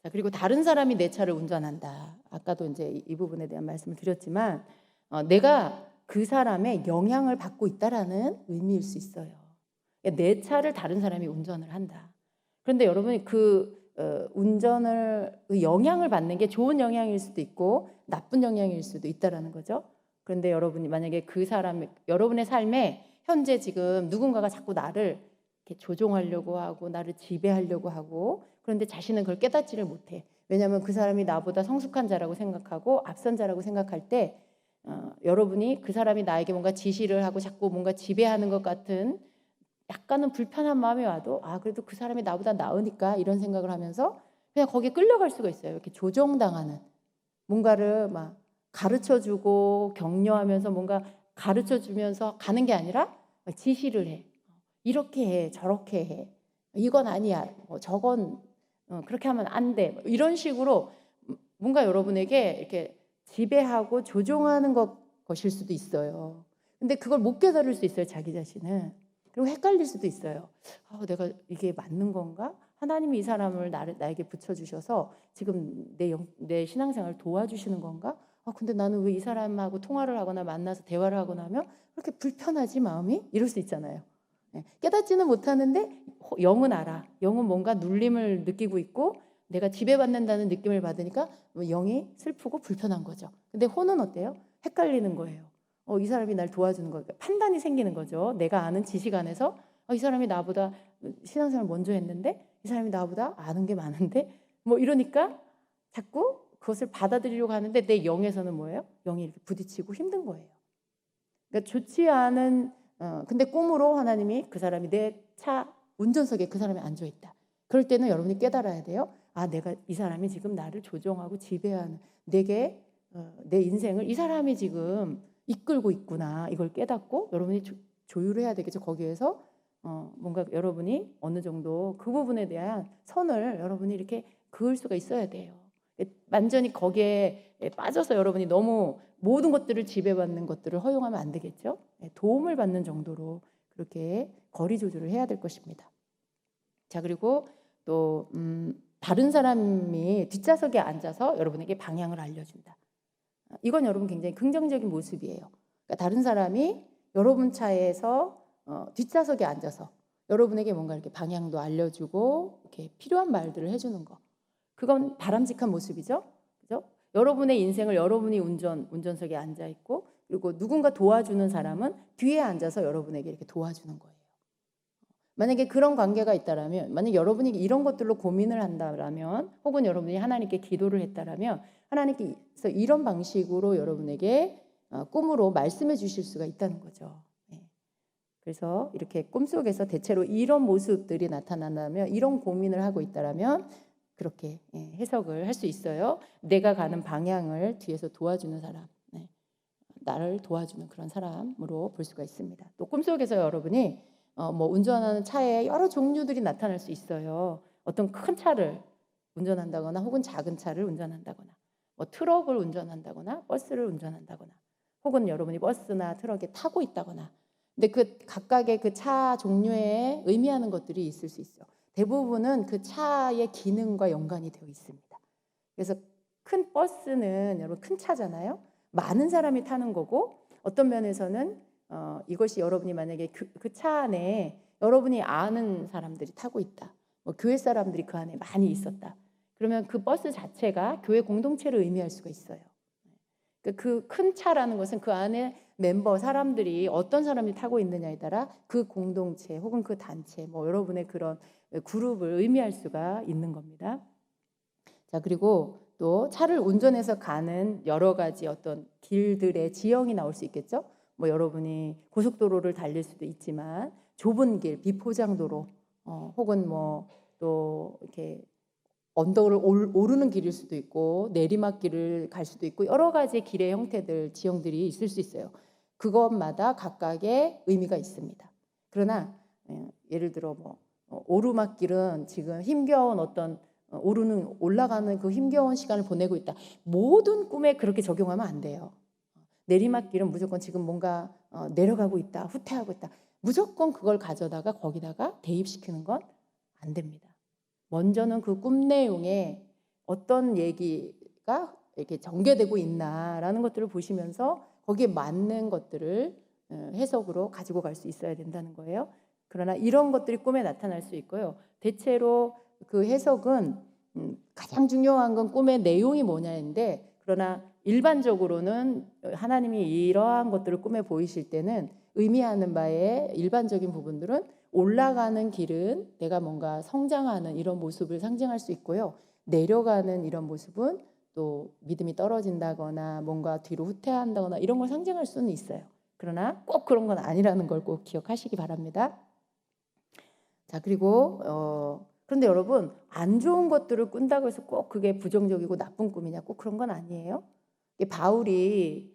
자, 그리고 다른 사람이 내 차를 운전한다. 아까도 이제 이 부분에 대한 말씀을 드렸지만 내가 그 사람의 영향을 받고 있다라는 의미일 수 있어요. 내 차를 다른 사람이 운전을 한다. 그런데 여러분이 그 운전을 영향을 받는 게 좋은 영향일 수도 있고 나쁜 영향일 수도 있다라는 거죠. 그런데 여러분이 만약에 그 사람, 여러분의 삶에 현재 지금 누군가가 자꾸 나를 이렇게 조종하려고 하고 나를 지배하려고 하고, 그런데 자신은 그걸 깨닫지를 못해. 왜냐하면 그 사람이 나보다 성숙한 자라고 생각하고 앞선 자라고 생각할 때 여러분이 그 사람이 나에게 뭔가 지시를 하고 자꾸 뭔가 지배하는 것 같은 약간은 불편한 마음이 와도 그래도 그 사람이 나보다 나으니까 이런 생각을 하면서 그냥 거기에 끌려갈 수가 있어요. 이렇게 조종당하는, 뭔가를 막 가르쳐주고 격려하면서 뭔가 가르쳐주면서 가는 게 아니라 지시를 해. 이렇게 해, 저렇게 해. 이건 아니야. 저건 그렇게 하면 안 돼. 이런 식으로 뭔가 여러분에게 이렇게 지배하고 조종하는 것일 수도 있어요. 근데 그걸 못 깨달을 수 있어요, 자기 자신은. 그리고 헷갈릴 수도 있어요. 내가 이게 맞는 건가? 하나님이 이 사람을 나에게 붙여주셔서 지금 내 신앙생활을 도와주시는 건가? 근데 나는 왜 이 사람하고 통화를 하거나 만나서 대화를 하고 나면 그렇게 불편하지, 마음이? 이럴 수 있잖아요. 깨닫지는 못하는데 영은 알아. 영은 뭔가 눌림을 느끼고 있고 내가 지배받는다는 느낌을 받으니까 영이 슬프고 불편한 거죠. 근데 혼은 어때요? 헷갈리는 거예요. 이 사람이 날 도와주는 거예요. 판단이 생기는 거죠. 내가 아는 지식 안에서 이 사람이 나보다 신앙생활 먼저 했는데, 이 사람이 나보다 아는 게 많은데, 이러니까 자꾸 그것을 받아들이려고 하는데 내 영에서는 뭐예요? 영이 이렇게 부딪히고 힘든 거예요. 그러니까 좋지 않은 근데 꿈으로 하나님이 그 사람이 내 차 운전석에 그 사람이 앉아 있다. 그럴 때는 여러분이 깨달아야 돼요. 내가 이 사람이 지금 나를 조종하고 지배하는, 내게 내 인생을 이 사람이 지금 이끌고 있구나. 이걸 깨닫고 여러분이 조율을 해야 되겠죠. 거기에서 뭔가 여러분이 어느 정도 그 부분에 대한 선을 여러분이 이렇게 그을 수가 있어야 돼요. 완전히 거기에 빠져서 여러분이 너무 모든 것들을 지배받는 것들을 허용하면 안 되겠죠. 도움을 받는 정도로 그렇게 거리 조절을 해야 될 것입니다. 자, 그리고 또 다른 사람이 뒷좌석에 앉아서 여러분에게 방향을 알려준다. 이건 여러분 굉장히 긍정적인 모습이에요. 그러니까 다른 사람이 여러분 차에서 뒷좌석에 앉아서 여러분에게 뭔가 이렇게 방향도 알려주고 이렇게 필요한 말들을 해주는 거. 그건 바람직한 모습이죠. 그죠? 여러분의 인생을 여러분이 운전석에 앉아 있고, 그리고 누군가 도와주는 사람은 뒤에 앉아서 여러분에게 이렇게 도와주는 거예요. 만약에 그런 관계가 있다라면, 만약 여러분이 이런 것들로 고민을 한다라면, 혹은 여러분이 하나님께 기도를 했다라면, 하나님께서 이런 방식으로 여러분에게 꿈으로 말씀해 주실 수가 있다는 거죠. 그래서 이렇게 꿈속에서 대체로 이런 모습들이 나타난다면, 이런 고민을 하고 있다라면 그렇게 해석을 할 수 있어요. 내가 가는 방향을 뒤에서 도와주는 사람, 나를 도와주는 그런 사람으로 볼 수가 있습니다. 또 꿈속에서 여러분이 운전하는 차에 여러 종류들이 나타날 수 있어요. 어떤 큰 차를 운전한다거나 혹은 작은 차를 운전한다거나, 트럭을 운전한다거나 버스를 운전한다거나, 혹은 여러분이 버스나 트럭에 타고 있다거나. 근데 그 각각의 그 차 종류에 의미하는 것들이 있을 수 있어요. 대부분은 그 차의 기능과 연관이 되어 있습니다. 그래서 큰 버스는 여러분 큰 차잖아요. 많은 사람이 타는 거고, 어떤 면에서는 이것이 여러분이 만약에 그 차 안에 여러분이 아는 사람들이 타고 있다. 교회 사람들이 그 안에 많이 있었다. 그러면 그 버스 자체가 교회 공동체를 의미할 수가 있어요. 그 큰 차라는 것은 그 안에 멤버 사람들이 어떤 사람이 타고 있느냐에 따라 그 공동체 혹은 그 단체, 여러분의 그런 그룹을 의미할 수가 있는 겁니다. 자, 그리고 또 차를 운전해서 가는 여러 가지 어떤 길들의 지형이 나올 수 있겠죠. 여러분이 고속도로를 달릴 수도 있지만 좁은 길, 비포장도로, 혹은 또 이렇게 언덕을 오르는 길일 수도 있고 내리막길을 갈 수도 있고 여러 가지 길의 형태들, 지형들이 있을 수 있어요. 그것마다 각각의 의미가 있습니다. 그러나 예를 들어 오르막길은 지금 힘겨운 어떤 올라가는 그 힘겨운 시간을 보내고 있다. 모든 꿈에 그렇게 적용하면 안 돼요. 내리막길은 무조건 지금 뭔가 내려가고 있다, 후퇴하고 있다. 무조건 그걸 가져다가 거기다가 대입시키는 건 안 됩니다. 먼저는 그 꿈 내용에 어떤 얘기가 이렇게 전개되고 있나라는 것들을 보시면서 거기에 맞는 것들을 해석으로 가지고 갈 수 있어야 된다는 거예요. 그러나 이런 것들이 꿈에 나타날 수 있고요. 대체로 그 해석은 가장 중요한 건 꿈의 내용이 뭐냐인데, 그러나 일반적으로는 하나님이 이러한 것들을 꿈에 보이실 때는 의미하는 바에 일반적인 부분들은 올라가는 길은 내가 뭔가 성장하는 이런 모습을 상징할 수 있고요. 내려가는 이런 모습은 또 믿음이 떨어진다거나 뭔가 뒤로 후퇴한다거나 이런 걸 상징할 수는 있어요. 그러나 꼭 그런 건 아니라는 걸 꼭 기억하시기 바랍니다. 자, 그리고 그런데 여러분, 안 좋은 것들을 꾼다고 해서 꼭 그게 부정적이고 나쁜 꿈이냐? 꼭 그런 건 아니에요. 바울이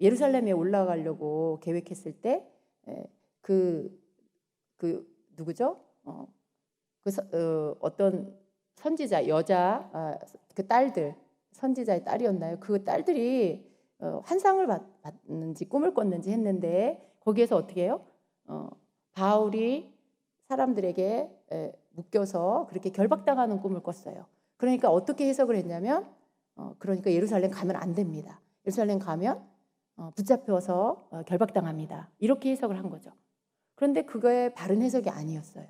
예루살렘에 올라가려고 계획했을 때 그 누구죠? 어떤 선지자 여자 그 딸들 선지자의 딸이었나요? 그 딸들이 환상을 봤는지 꿈을 꿨는지 했는데 거기에서 어떻게 해요? 바울이 사람들에게 묶여서 그렇게 결박당하는 꿈을 꿨어요. 그러니까 어떻게 해석을 했냐면 그러니까 예루살렘 가면 안 됩니다. 예루살렘 가면 붙잡혀서 결박당합니다. 이렇게 해석을 한 거죠. 그런데 그거의 바른 해석이 아니었어요.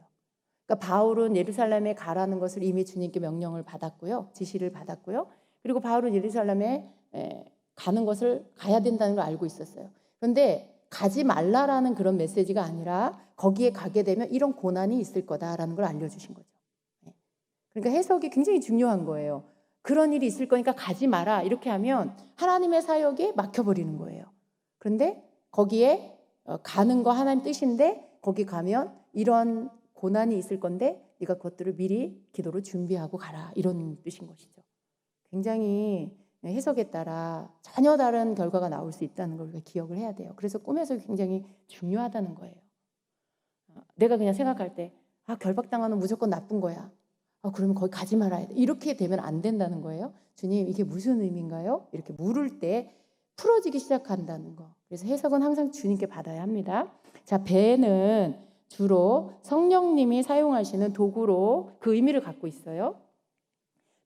그러니까 바울은 예루살렘에 가라는 것을 이미 주님께 명령을 받았고요. 지시를 받았고요. 그리고 바울은 예루살렘에 가는 것을 가야 된다는 걸 알고 있었어요. 그런데 가지 말라라는 그런 메시지가 아니라 거기에 가게 되면 이런 고난이 있을 거다라는 걸 알려주신 거죠. 그러니까 해석이 굉장히 중요한 거예요. 그런 일이 있을 거니까 가지 마라 이렇게 하면 하나님의 사역에 막혀버리는 거예요. 그런데 거기에 가는 거 하나님 뜻인데 거기 가면 이런 고난이 있을 건데 네가 그것들을 미리 기도로 준비하고 가라 이런 뜻인 것이죠. 굉장히 해석에 따라 전혀 다른 결과가 나올 수 있다는 걸 우리가 기억을 해야 돼요. 그래서 꿈에서 굉장히 중요하다는 거예요. 내가 그냥 생각할 때 결박당하면 무조건 나쁜 거야. 그러면 거기 가지 말아야 돼. 이렇게 되면 안 된다는 거예요. 주님 이게 무슨 의미인가요? 이렇게 물을 때 풀어지기 시작한다는 거. 그래서 해석은 항상 주님께 받아야 합니다. 자, 배는 주로 성령님이 사용하시는 도구로 그 의미를 갖고 있어요.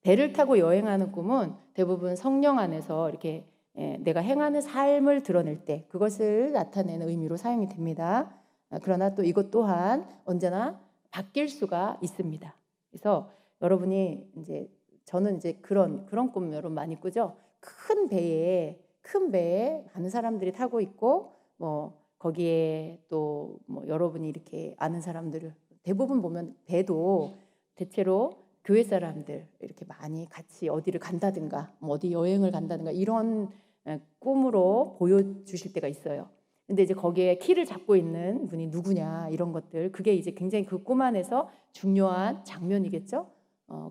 배를 타고 여행하는 꿈은 대부분 성령 안에서 이렇게 내가 행하는 삶을 드러낼 때 그것을 나타내는 의미로 사용이 됩니다. 그러나 또 이것 또한 언제나 바뀔 수가 있습니다. 그래서 여러분이 저는 그런 꿈 여러분 많이 꾸죠. 큰 배에 많은 사람들이 타고 있고 거기에 또 여러분이 이렇게 아는 사람들을 대부분 보면 배도 대체로 교회 사람들 이렇게 많이 같이 어디를 간다든가 어디 여행을 간다든가 이런 꿈으로 보여주실 때가 있어요. 근데 이제 거기에 키를 잡고 있는 분이 누구냐 이런 것들 그게 이제 굉장히 그 꿈 안에서 중요한 장면이겠죠.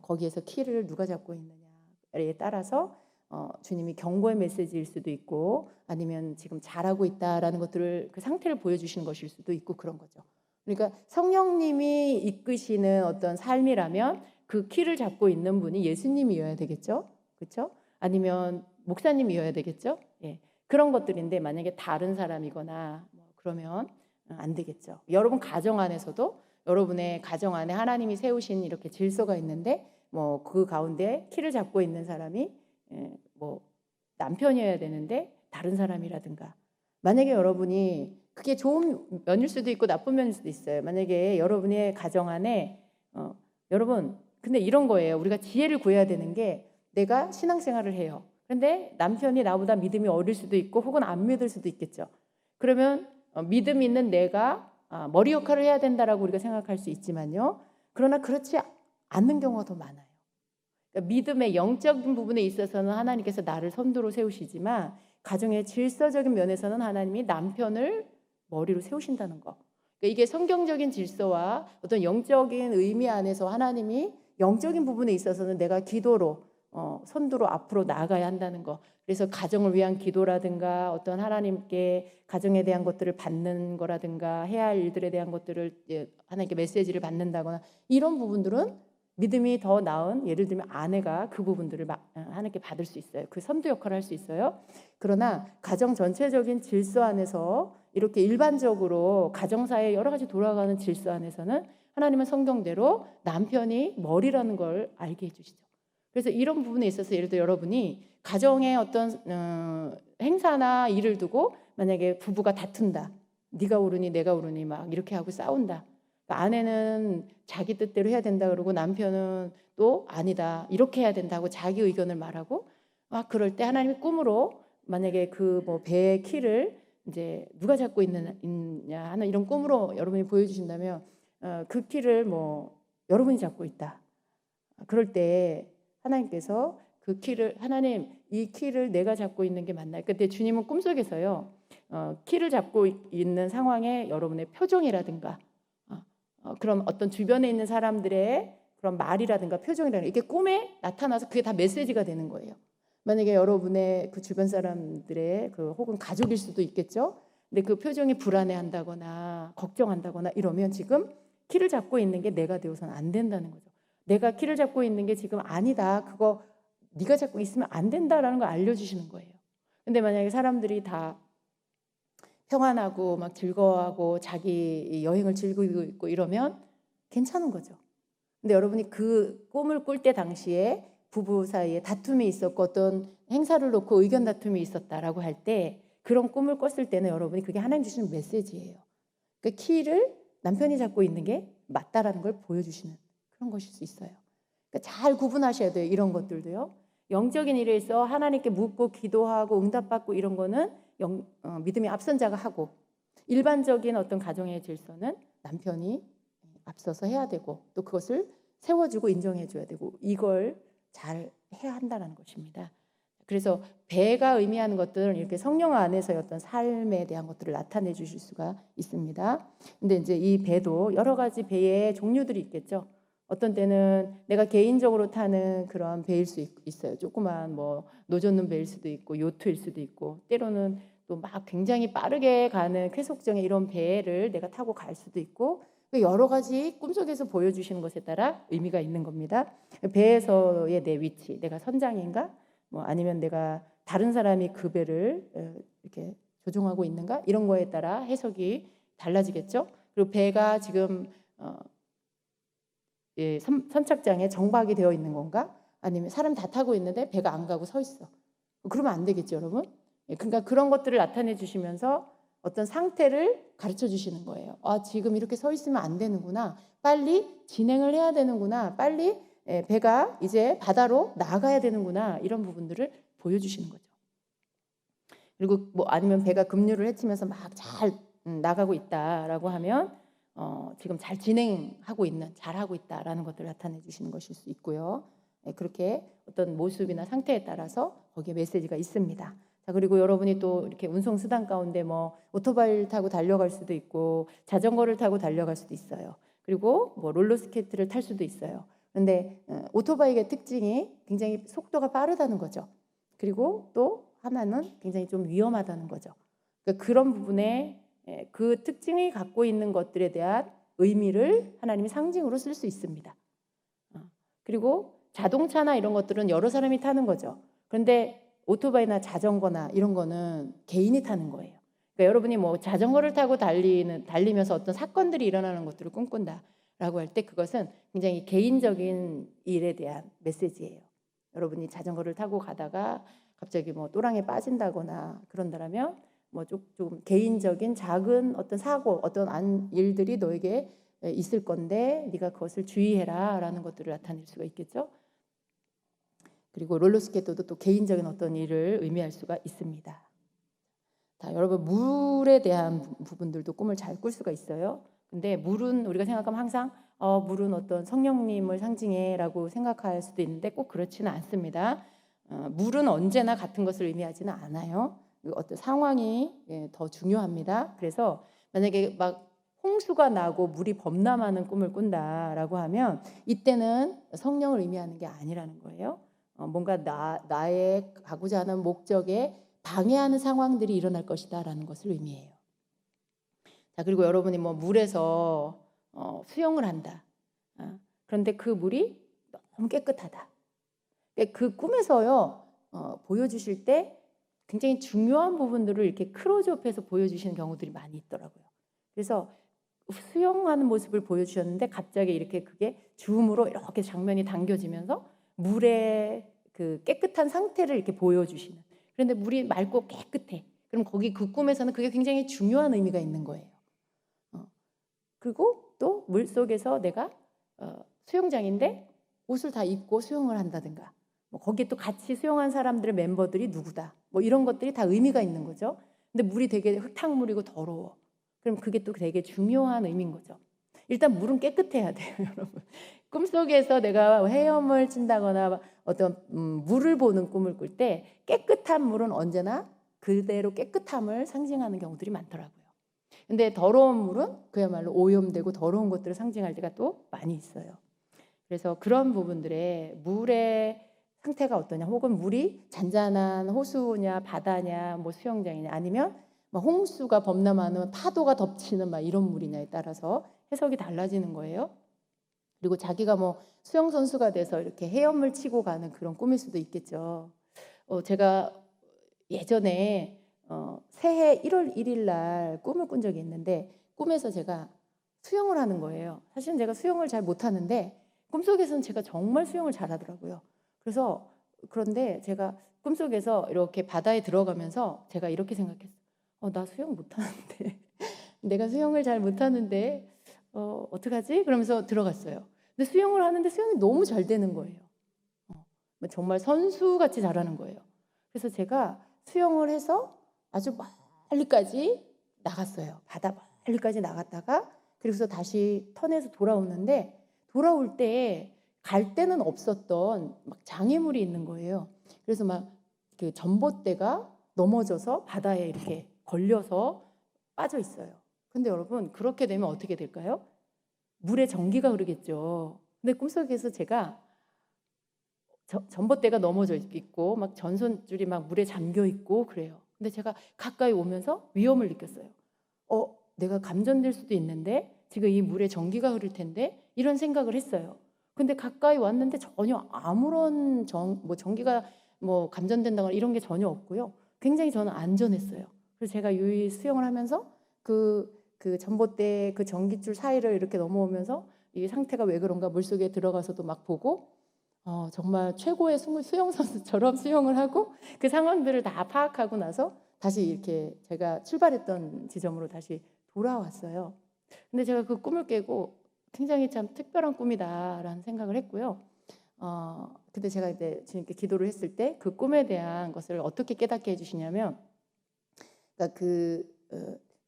거기에서 키를 누가 잡고 있느냐에 따라서 주님이 경고의 메시지일 수도 있고 아니면 지금 잘하고 있다라는 것들을 그 상태를 보여주시는 것일 수도 있고 그런 거죠. 그러니까 성령님이 이끄시는 어떤 삶이라면 그 키를 잡고 있는 분이 예수님이어야 되겠죠. 그렇죠? 아니면 목사님이어야 되겠죠. 예. 그런 것들인데 만약에 다른 사람이거나 그러면 안 되겠죠. 여러분 가정 안에서도 여러분의 가정 안에 하나님이 세우신 이렇게 질서가 있는데 그 가운데 키를 잡고 있는 사람이 남편이어야 되는데 다른 사람이라든가 만약에 여러분이 그게 좋은 면일 수도 있고 나쁜 면일 수도 있어요. 만약에 여러분의 가정 안에 여러분 근데 이런 거예요. 우리가 지혜를 구해야 되는 게 내가 신앙생활을 해요. 그런데 남편이 나보다 믿음이 어릴 수도 있고 혹은 안 믿을 수도 있겠죠. 그러면 믿음 있는 내가 머리 역할을 해야 된다라고 우리가 생각할 수 있지만요. 그러나 그렇지 않는 경우가 더 많아요. 그러니까 믿음의 영적인 부분에 있어서는 하나님께서 나를 선두로 세우시지만 가정의 질서적인 면에서는 하나님이 남편을 머리로 세우신다는 거. 그러니까 이게 성경적인 질서와 어떤 영적인 의미 안에서 하나님이 영적인 부분에 있어서는 내가 기도로 선두로 앞으로 나아가야 한다는 거. 그래서 가정을 위한 기도라든가 어떤 하나님께 가정에 대한 것들을 받는 거라든가 해야 할 일들에 대한 것들을 하나님께 메시지를 받는다거나 이런 부분들은 믿음이 더 나은 예를 들면 아내가 그 부분들을 하나님께 받을 수 있어요. 그 선두 역할을 할 수 있어요. 그러나 가정 전체적인 질서 안에서 이렇게 일반적으로 가정사에 여러 가지 돌아가는 질서 안에서는 하나님은 성경대로 남편이 머리라는 걸 알게 해주시죠. 그래서 이런 부분에 있어서 예를 들어 여러분이 가정의 어떤 행사나 일을 두고 만약에 부부가 다툰다. 네가 옳으니 내가 옳으니 막 이렇게 하고 싸운다. 그러니까 아내는 자기 뜻대로 해야 된다 그러고 남편은 또 아니다. 이렇게 해야 된다고 자기 의견을 말하고 그럴 때 하나님이 꿈으로 만약에 그 뭐 배의 키를 이제 누가 잡고 있냐 하는 이런 꿈으로 여러분이 보여주신다면 그 키를 뭐 여러분이 잡고 있다. 그럴 때 하나님께서 그 키를 하나님 이 키를 내가 잡고 있는 게 맞나요? 그때 주님은 꿈속에서요 키를 잡고 있는 상황에 여러분의 표정이라든가 그럼 어떤 주변에 있는 사람들의 그런 말이라든가 표정이라든가 이게 꿈에 나타나서 그게 다 메시지가 되는 거예요. 만약에 여러분의 그 주변 사람들의 그 혹은 가족일 수도 있겠죠. 근데 그 표정이 불안해한다거나 걱정한다거나 이러면 지금 키를 잡고 있는 게 내가 되어서는 안 된다는 거죠. 내가 키를 잡고 있는 게 지금 아니다. 그거 네가 잡고 있으면 안 된다라는 걸 알려주시는 거예요. 근데 만약에 사람들이 다 평안하고 막 즐거워하고 자기 여행을 즐기고 있고 이러면 괜찮은 거죠. 근데 여러분이 그 꿈을 꿀 때 당시에 부부 사이에 다툼이 있었고 어떤 행사를 놓고 의견 다툼이 있었다라고 할 때 그런 꿈을 꿨을 때는 여러분이 그게 하나님 주시는 메시지예요. 그 키를 남편이 잡고 있는 게 맞다라는 걸 보여주시는 그런 것일 수 있어요. 그러니까 잘 구분하셔야 돼요. 이런 것들도요. 영적인 일에 있어 하나님께 묻고 기도하고 응답받고 이런 거는 믿음이 앞선 자가 하고 일반적인 어떤 가정의 질서는 남편이 앞서서 해야 되고 또 그것을 세워주고 인정해줘야 되고 이걸 잘 해야 한다는 것입니다. 그래서 배가 의미하는 것들은 이렇게 성령 안에서의 어떤 삶에 대한 것들을 나타내 주실 수가 있습니다. 근데 이제 이 배도 여러 가지 배의 종류들이 있겠죠. 어떤 때는 내가 개인적으로 타는 그런 배일 수 있어요. 조그만 뭐 노젓는 배일 수도 있고 요트일 수도 있고 때로는 또 막 굉장히 빠르게 가는 쾌속정의 이런 배를 내가 타고 갈 수도 있고 여러 가지 꿈속에서 보여주시는 것에 따라 의미가 있는 겁니다. 배에서의 내 위치, 내가 선장인가? 뭐 아니면 내가 다른 사람이 그 배를 이렇게 조종하고 있는가? 이런 거에 따라 해석이 달라지겠죠. 그리고 배가 지금 선착장에 정박이 되어 있는 건가? 아니면 사람 다 타고 있는데 배가 안 가고 서 있어. 그러면 안 되겠죠, 여러분? 그러니까 그런 것들을 나타내 주시면서 어떤 상태를 가르쳐 주시는 거예요. 지금 이렇게 서 있으면 안 되는구나. 빨리 진행을 해야 되는구나. 빨리 배가 이제 바다로 나가야 되는구나. 이런 부분들을 보여주시는 거죠. 그리고 뭐 아니면 배가 급류를 헤치면서 막 잘 나가고 있다라고 하면 지금 잘 진행하고 있는, 잘하고 있다라는 것들을 나타내 주시는 것일 수 있고요. 그렇게 어떤 모습이나 상태에 따라서 거기에 메시지가 있습니다. 자, 그리고 여러분이 또 이렇게 운송 수단 가운데 뭐 오토바이를 타고 달려갈 수도 있고 자전거를 타고 달려갈 수도 있어요. 그리고 뭐 롤러스케이트를 탈 수도 있어요. 그런데 오토바이의 특징이 굉장히 속도가 빠르다는 거죠. 그리고 또 하나는 굉장히 좀 위험하다는 거죠. 그러니까 그런 부분에 그 특징이 갖고 있는 것들에 대한 의미를 하나님이 상징으로 쓸 수 있습니다. 그리고 자동차나 이런 것들은 여러 사람이 타는 거죠. 그런데 오토바이나 자전거나 이런 거는 개인이 타는 거예요. 그러니까 여러분이 뭐 자전거를 타고 달리면서 어떤 사건들이 일어나는 것들을 꿈꾼다라고 할 때 그것은 굉장히 개인적인 일에 대한 메시지예요. 여러분이 자전거를 타고 가다가 갑자기 뭐 또랑에 빠진다거나 그런다면 뭐 좀 개인적인 작은 어떤 사고, 어떤 일들이 너에게 있을 건데 네가 그것을 주의해라라는 것들을 나타낼 수가 있겠죠. 그리고 롤러스케이트도 또 개인적인 어떤 일을 의미할 수가 있습니다. 자, 여러분 물에 대한 부분들도 꿈을 잘 꿀 수가 있어요. 근데 물은 우리가 생각하면 항상 물은 어떤 성령님을 상징해라고 생각할 수도 있는데 꼭 그렇지는 않습니다. 물은 언제나 같은 것을 의미하지는 않아요. 어떤 상황이 더 중요합니다. 그래서 만약에 막 홍수가 나고 물이 범람하는 꿈을 꾼다라고 하면 이때는 성령을 의미하는 게 아니라는 거예요. 뭔가 나의 가고자 하는 목적에 방해하는 상황들이 일어날 것이다라는 것을 의미해요. 자, 그리고 여러분이 뭐 물에서 수영을 한다. 그런데 그 물이 너무 깨끗하다. 그 꿈에서요 보여주실 때 굉장히 중요한 부분들을 이렇게 클로즈업해서 보여주시는 경우들이 많이 있더라고요. 그래서 수영하는 모습을 보여주셨는데 갑자기 이렇게 그게 줌으로 이렇게 장면이 당겨지면서 물의 그 깨끗한 상태를 이렇게 보여주시는. 그런데 물이 맑고 깨끗해. 그럼 거기 그 꿈에서는 그게 굉장히 중요한 의미가 있는 거예요. 그리고 또 물속에서 내가 수영장인데 옷을 다 입고 수영을 한다든가 뭐 거기에 또 같이 수영한 사람들의 멤버들이 누구다. 뭐 이런 것들이 다 의미가 있는 거죠. 근데 물이 되게 흙탕물이고 더러워. 그럼 그게 또 되게 중요한 의미인 거죠. 일단 물은 깨끗해야 돼요, 여러분. 꿈속에서 내가 헤엄을 친다거나 어떤 물을 보는 꿈을 꿀 때 깨끗한 물은 언제나 그대로 깨끗함을 상징하는 경우들이 많더라고요. 근데 더러운 물은 그야말로 오염되고 더러운 것들을 상징할 때가 또 많이 있어요. 그래서 그런 부분들에 물의 상태가 어떠냐, 혹은 물이 잔잔한 호수냐, 바다냐, 뭐 수영장이냐, 아니면 뭐 홍수가 범람하는 파도가 덮치는 막 이런 물이냐에 따라서 해석이 달라지는 거예요. 그리고 자기가 뭐 수영 선수가 돼서 이렇게 헤엄을 치고 가는 그런 꿈일 수도 있겠죠. 제가 예전에 새해 1월 1일 날 꿈을 꾼 적이 있는데 꿈에서 제가 수영을 하는 거예요. 사실은 제가 수영을 잘 못하는데 꿈속에서는 제가 정말 수영을 잘하더라고요. 그런데 제가 꿈속에서 이렇게 바다에 들어가면서 제가 이렇게 생각했어요. 나 수영 못하는데 내가 수영을 잘 못하는데 어떡하지? 그러면서 들어갔어요. 근데 수영을 하는데 수영이 너무 잘 되는 거예요. 정말 선수같이 잘하는 거예요. 그래서 제가 수영을 해서 아주 멀리까지 나갔어요. 바다 멀리까지 나갔다가 그래서 다시 턴해서 돌아오는데 돌아올 때 갈 데는 없었던 막 장애물이 있는 거예요. 그래서 막 그 전봇대가 넘어져서 바다에 이렇게 걸려서 빠져 있어요. 근데 여러분 그렇게 되면 어떻게 될까요? 물에 전기가 흐르겠죠. 근데 꿈속에서 제가 전봇대가 넘어져 있고 막 전선줄이 막 물에 잠겨 있고 그래요. 근데 제가 가까이 오면서 위험을 느꼈어요. 내가 감전될 수도 있는데 지금 이 물에 전기가 흐를 텐데 이런 생각을 했어요. 근데 가까이 왔는데 전혀 아무런 전기가 뭐 감전된다거나 이런 게 전혀 없고요. 굉장히 저는 안전했어요. 그래서 제가 유유히 수영을 하면서 그 전봇대 그 전기줄 사이를 이렇게 넘어오면서 이 상태가 왜 그런가 물속에 들어가서도 막 보고 정말 최고의 수영 선수처럼 수영을 하고 그 상황들을 다 파악하고 나서 다시 이렇게 제가 출발했던 지점으로 다시 돌아왔어요. 근데 제가 그 꿈을 깨고 굉장히 참 특별한 꿈이다라는 생각을 했고요. 근데 제가 이제 주님께 기도를 했을 때 그 꿈에 대한 것을 어떻게 깨닫게 해주시냐면, 그러니까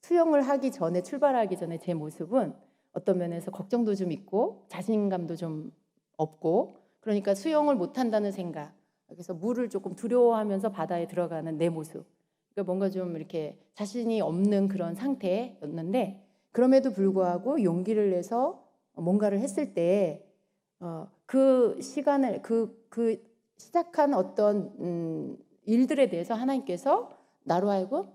수영을 하기 전에 출발하기 전에 제 모습은 어떤 면에서 걱정도 좀 있고 자신감도 좀 없고 그러니까 수영을 못한다는 생각, 그래서 물을 조금 두려워하면서 바다에 들어가는 내 모습, 그러니까 뭔가 좀 이렇게 자신이 없는 그런 상태였는데 그럼에도 불구하고 용기를 내서 뭔가를 했을 때 그 시간을 그 시작한 어떤 일들에 대해서 하나님께서 나로 하여금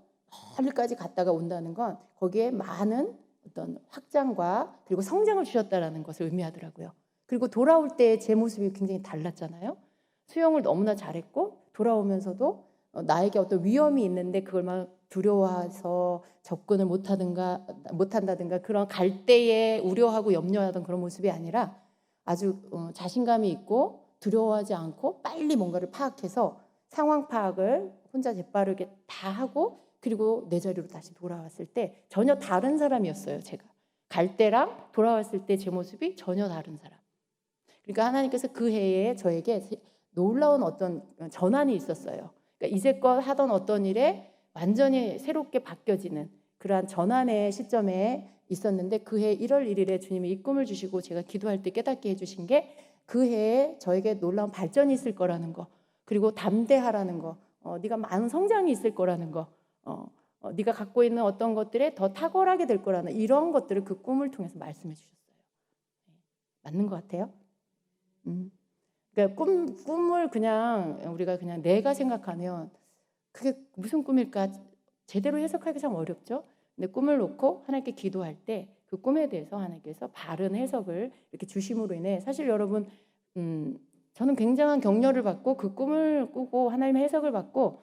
멀리까지 갔다가 온다는 건 거기에 많은 어떤 확장과 그리고 성장을 주셨다라는 것을 의미하더라고요. 그리고 돌아올 때 제 모습이 굉장히 달랐잖아요. 수영을 너무나 잘했고 돌아오면서도 나에게 어떤 위험이 있는데 그걸 막 두려워해서 접근을 못한다든가 그런 갈 때에 우려하고 염려하던 그런 모습이 아니라 아주 자신감이 있고 두려워하지 않고 빨리 뭔가를 파악해서 상황 파악을 혼자 재빠르게 다 하고 그리고 내 자리로 다시 돌아왔을 때 전혀 다른 사람이었어요. 제가 갈 때랑 돌아왔을 때 제 모습이 전혀 다른 사람. 그러니까 하나님께서 그 해에 저에게 놀라운 어떤 전환이 있었어요. 그러니까 이제껏 하던 어떤 일에 완전히 새롭게 바뀌어지는 그러한 전환의 시점에 있었는데 그 해 1월 1일에 주님이 이 꿈을 주시고 제가 기도할 때 깨닫게 해주신 게 그 해에 저에게 놀라운 발전이 있을 거라는 거, 그리고 담대하라는 거, 네가 많은 성장이 있을 거라는 거, 네가 갖고 있는 어떤 것들에 더 탁월하게 될 거라는 이런 것들을 그 꿈을 통해서 말씀해 주셨어요. 맞는 것 같아요? 그러니까 꿈을 그냥 우리가 그냥 내가 생각하면 그게 무슨 꿈일까 제대로 해석하기 참 어렵죠. 근데 꿈을 놓고 하나님께 기도할 때 그 꿈에 대해서 하나님께서 바른 해석을 이렇게 주심으로 인해 사실 여러분 저는 굉장한 격려를 받고 그 꿈을 꾸고 하나님의 해석을 받고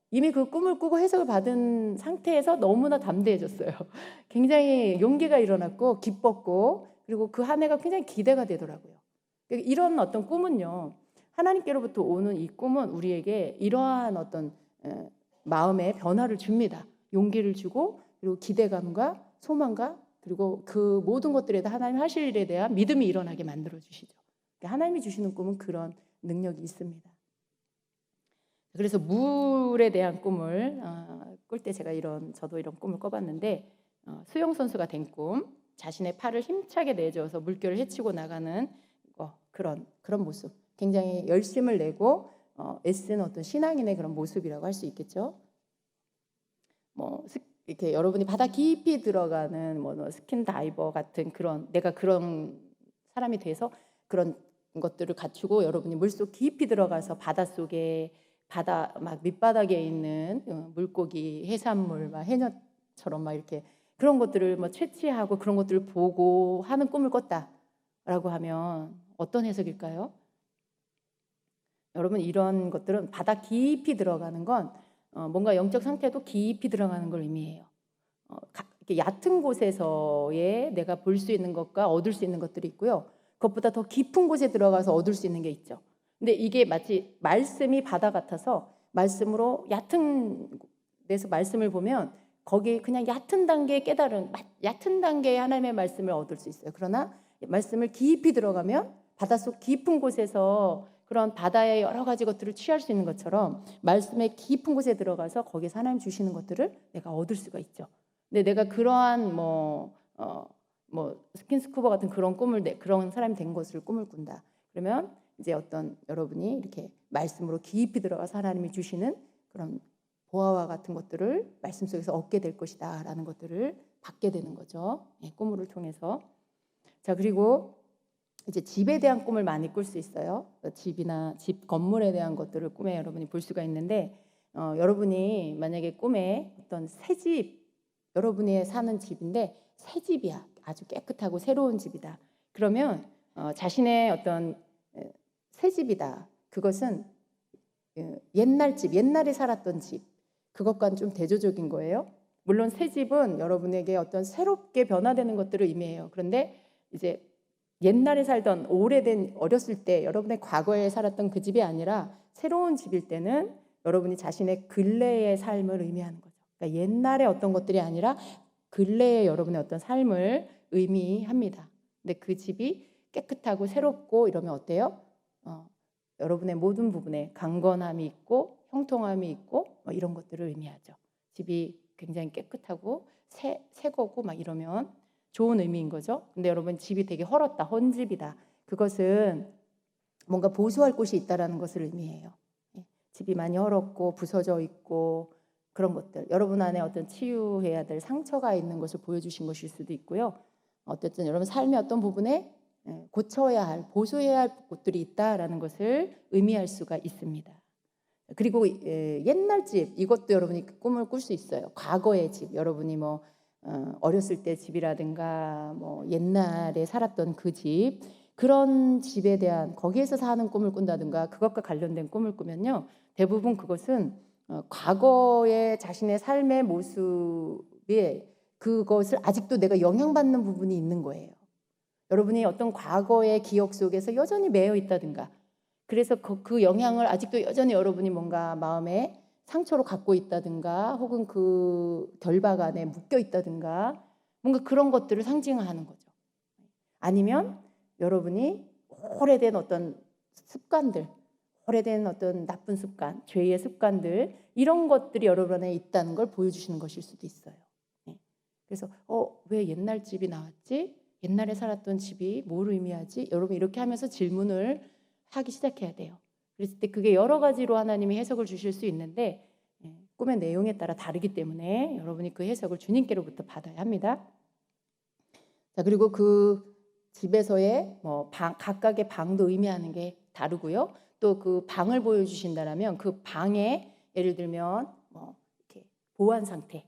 이미 그 꿈을 꾸고 해석을 받은 상태에서 너무나 담대해졌어요. 굉장히 용기가 일어났고 기뻤고 그리고 그 한 해가 굉장히 기대가 되더라고요. 이런 어떤 꿈은요, 하나님께로부터 오는 이 꿈은 우리에게 이러한 어떤 마음의 변화를 줍니다. 용기를 주고 그리고 기대감과 소망과 그리고 그 모든 것들에 대해 하나님 하실 일에 대한 믿음이 일어나게 만들어 주시죠. 하나님이 주시는 꿈은 그런 능력이 있습니다. 그래서 물에 대한 꿈을 꿀 때 제가 저도 이런 꿈을 꿔봤는데, 수영 선수가 된 꿈, 자신의 팔을 힘차게 내줘서 물결을 헤치고 나가는 그런 모습, 굉장히 열심을 내고 애쓰는 어떤 신앙인의 그런 모습이라고 할 수 있겠죠. 이렇게 여러분이 바다 깊이 들어가는 스킨 다이버 같은 내가 그런 사람이 돼서 그런 것들을 갖추고 여러분이 물속 깊이 들어가서 바다 막 밑바닥에 있는 물고기, 해산물, 막 해녀처럼 막 이렇게 그런 것들을 채취하고 그런 것들을 보고 하는 꿈을 꿨다라고 하면 어떤 해석일까요? 여러분, 이런 것들은 바다 깊이 들어가는 건 뭔가 영적 상태도 깊이 들어가는 걸 의미해요. 이렇게 얕은 곳에서의 내가 볼 수 있는 것과 얻을 수 있는 것들이 있고요. 그것보다 더 깊은 곳에 들어가서 얻을 수 있는 게 있죠. 근데 이게 마치 말씀이 바다 같아서 말씀으로 얕은 데서 말씀을 보면 거기 그냥 얕은 단계의 얕은 단계의 하나님의 말씀을 얻을 수 있어요. 그러나 말씀을 깊이 들어가면 바닷속 깊은 곳에서 그런 바다의 여러 가지 것들을 취할 수 있는 것처럼 말씀의 깊은 곳에 들어가서 거기서 하나님 주시는 것들을 내가 얻을 수가 있죠. 근데 내가 그러한 스킨스쿠버 같은 그런 그런 사람이 된 것을 꿈을 꾼다. 그러면 이제 여러분이 이렇게 말씀으로 깊이 들어가서 하나님이 주시는 그런 보화와 같은 것들을 말씀 속에서 얻게 될 것이다라는 것들을 받게 되는 거죠. 꿈을 통해서. 자, 그리고 이제 집에 대한 꿈을 많이 꿀 수 있어요. 집이나 집 건물에 대한 것들을 꿈에 여러분이 볼 수가 있는데, 여러분이 만약에 꿈에 어떤 새 집, 여러분이 사는 집인데 새 집이야, 아주 깨끗하고 새로운 집이다. 그러면 자신의 어떤 새 집이다. 그것은 옛날 집, 옛날에 살았던 집, 그것과는 좀 대조적인 거예요. 물론 새 집은 여러분에게 어떤 새롭게 변화되는 것들을 의미해요. 그런데 이제 옛날에 살던 오래된 어렸을 때 여러분의 과거에 살았던 그 집이 아니라 새로운 집일 때는 여러분이 자신의 근래의 삶을 의미하는 거죠. 그러니까 옛날에 어떤 것들이 아니라 근래의 여러분의 어떤 삶을 의미합니다. 근데 그 집이 깨끗하고 새롭고 이러면 어때요? 여러분의 모든 부분에 강건함이 있고 형통함이 있고 이런 것들을 의미하죠. 집이 굉장히 깨끗하고 새 거고 막 이러면 좋은 의미인 거죠. 근데 여러분, 집이 되게 헐었다, 헌집이다. 그것은 뭔가 보수할 곳이 있다라는 것을 의미해요. 집이 많이 헐었고 부서져 있고 그런 것들, 여러분 안에 어떤 치유해야 될 상처가 있는 것을 보여주신 것일 수도 있고요. 어쨌든 여러분 삶의 어떤 부분에 고쳐야 할, 보수해야 할 곳들이 있다라는 것을 의미할 수가 있습니다. 그리고 옛날 집, 이것도 여러분이 꿈을 꿀 수 있어요. 과거의 집, 여러분이 어렸을 때 집이라든가 옛날에 살았던 그 집, 그런 집에 대한 거기에서 사는 꿈을 꾼다든가 그것과 관련된 꿈을 꾸면요, 대부분 그것은 과거의 자신의 삶의 모습에 그것을 아직도 내가 영향받는 부분이 있는 거예요. 여러분이 어떤 과거의 기억 속에서 여전히 매여 있다든가, 그래서 그 영향을 아직도 여전히 여러분이 뭔가 마음에 상처로 갖고 있다든가 혹은 그 결박 안에 묶여 있다든가 뭔가 그런 것들을 상징하는 거죠. 아니면 여러분이 오래된 어떤 습관들, 오래된 어떤 나쁜 습관, 죄의 습관들, 이런 것들이 여러분 안에 있다는 걸 보여주시는 것일 수도 있어요. 그래서 왜 옛날 집이 나왔지? 옛날에 살았던 집이 뭘 의미하지? 여러분, 이렇게 하면서 질문을 하기 시작해야 돼요. 그랬을 때 그게 여러 가지로 하나님이 해석을 주실 수 있는데 꿈의 내용에 따라 다르기 때문에 여러분이 그 해석을 주님께로부터 받아야 합니다. 자, 그리고 그 집에서의 각각의 방도 의미하는 게 다르고요. 또 그 방을 보여주신다라면 그 방에 예를 들면 이렇게 보안 상태,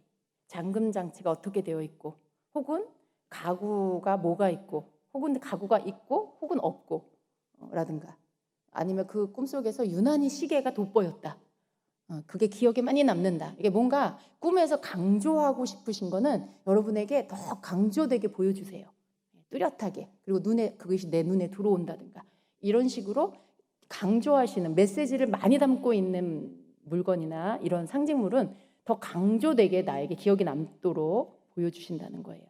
잠금 장치가 어떻게 되어 있고, 혹은 가구가 뭐가 있고, 혹은 가구가 있고 혹은 없고 라든가, 아니면 그 꿈속에서 유난히 시계가 돋보였다. 그게 기억에 많이 남는다. 이게 뭔가 꿈에서 강조하고 싶으신 거는 여러분에게 더 강조되게 보여주세요. 뚜렷하게. 그리고 그것이 내 눈에 들어온다든가, 이런 식으로 강조하시는 메시지를 많이 담고 있는 물건이나 이런 상징물은 더 강조되게 나에게 기억에 남도록 보여주신다는 거예요.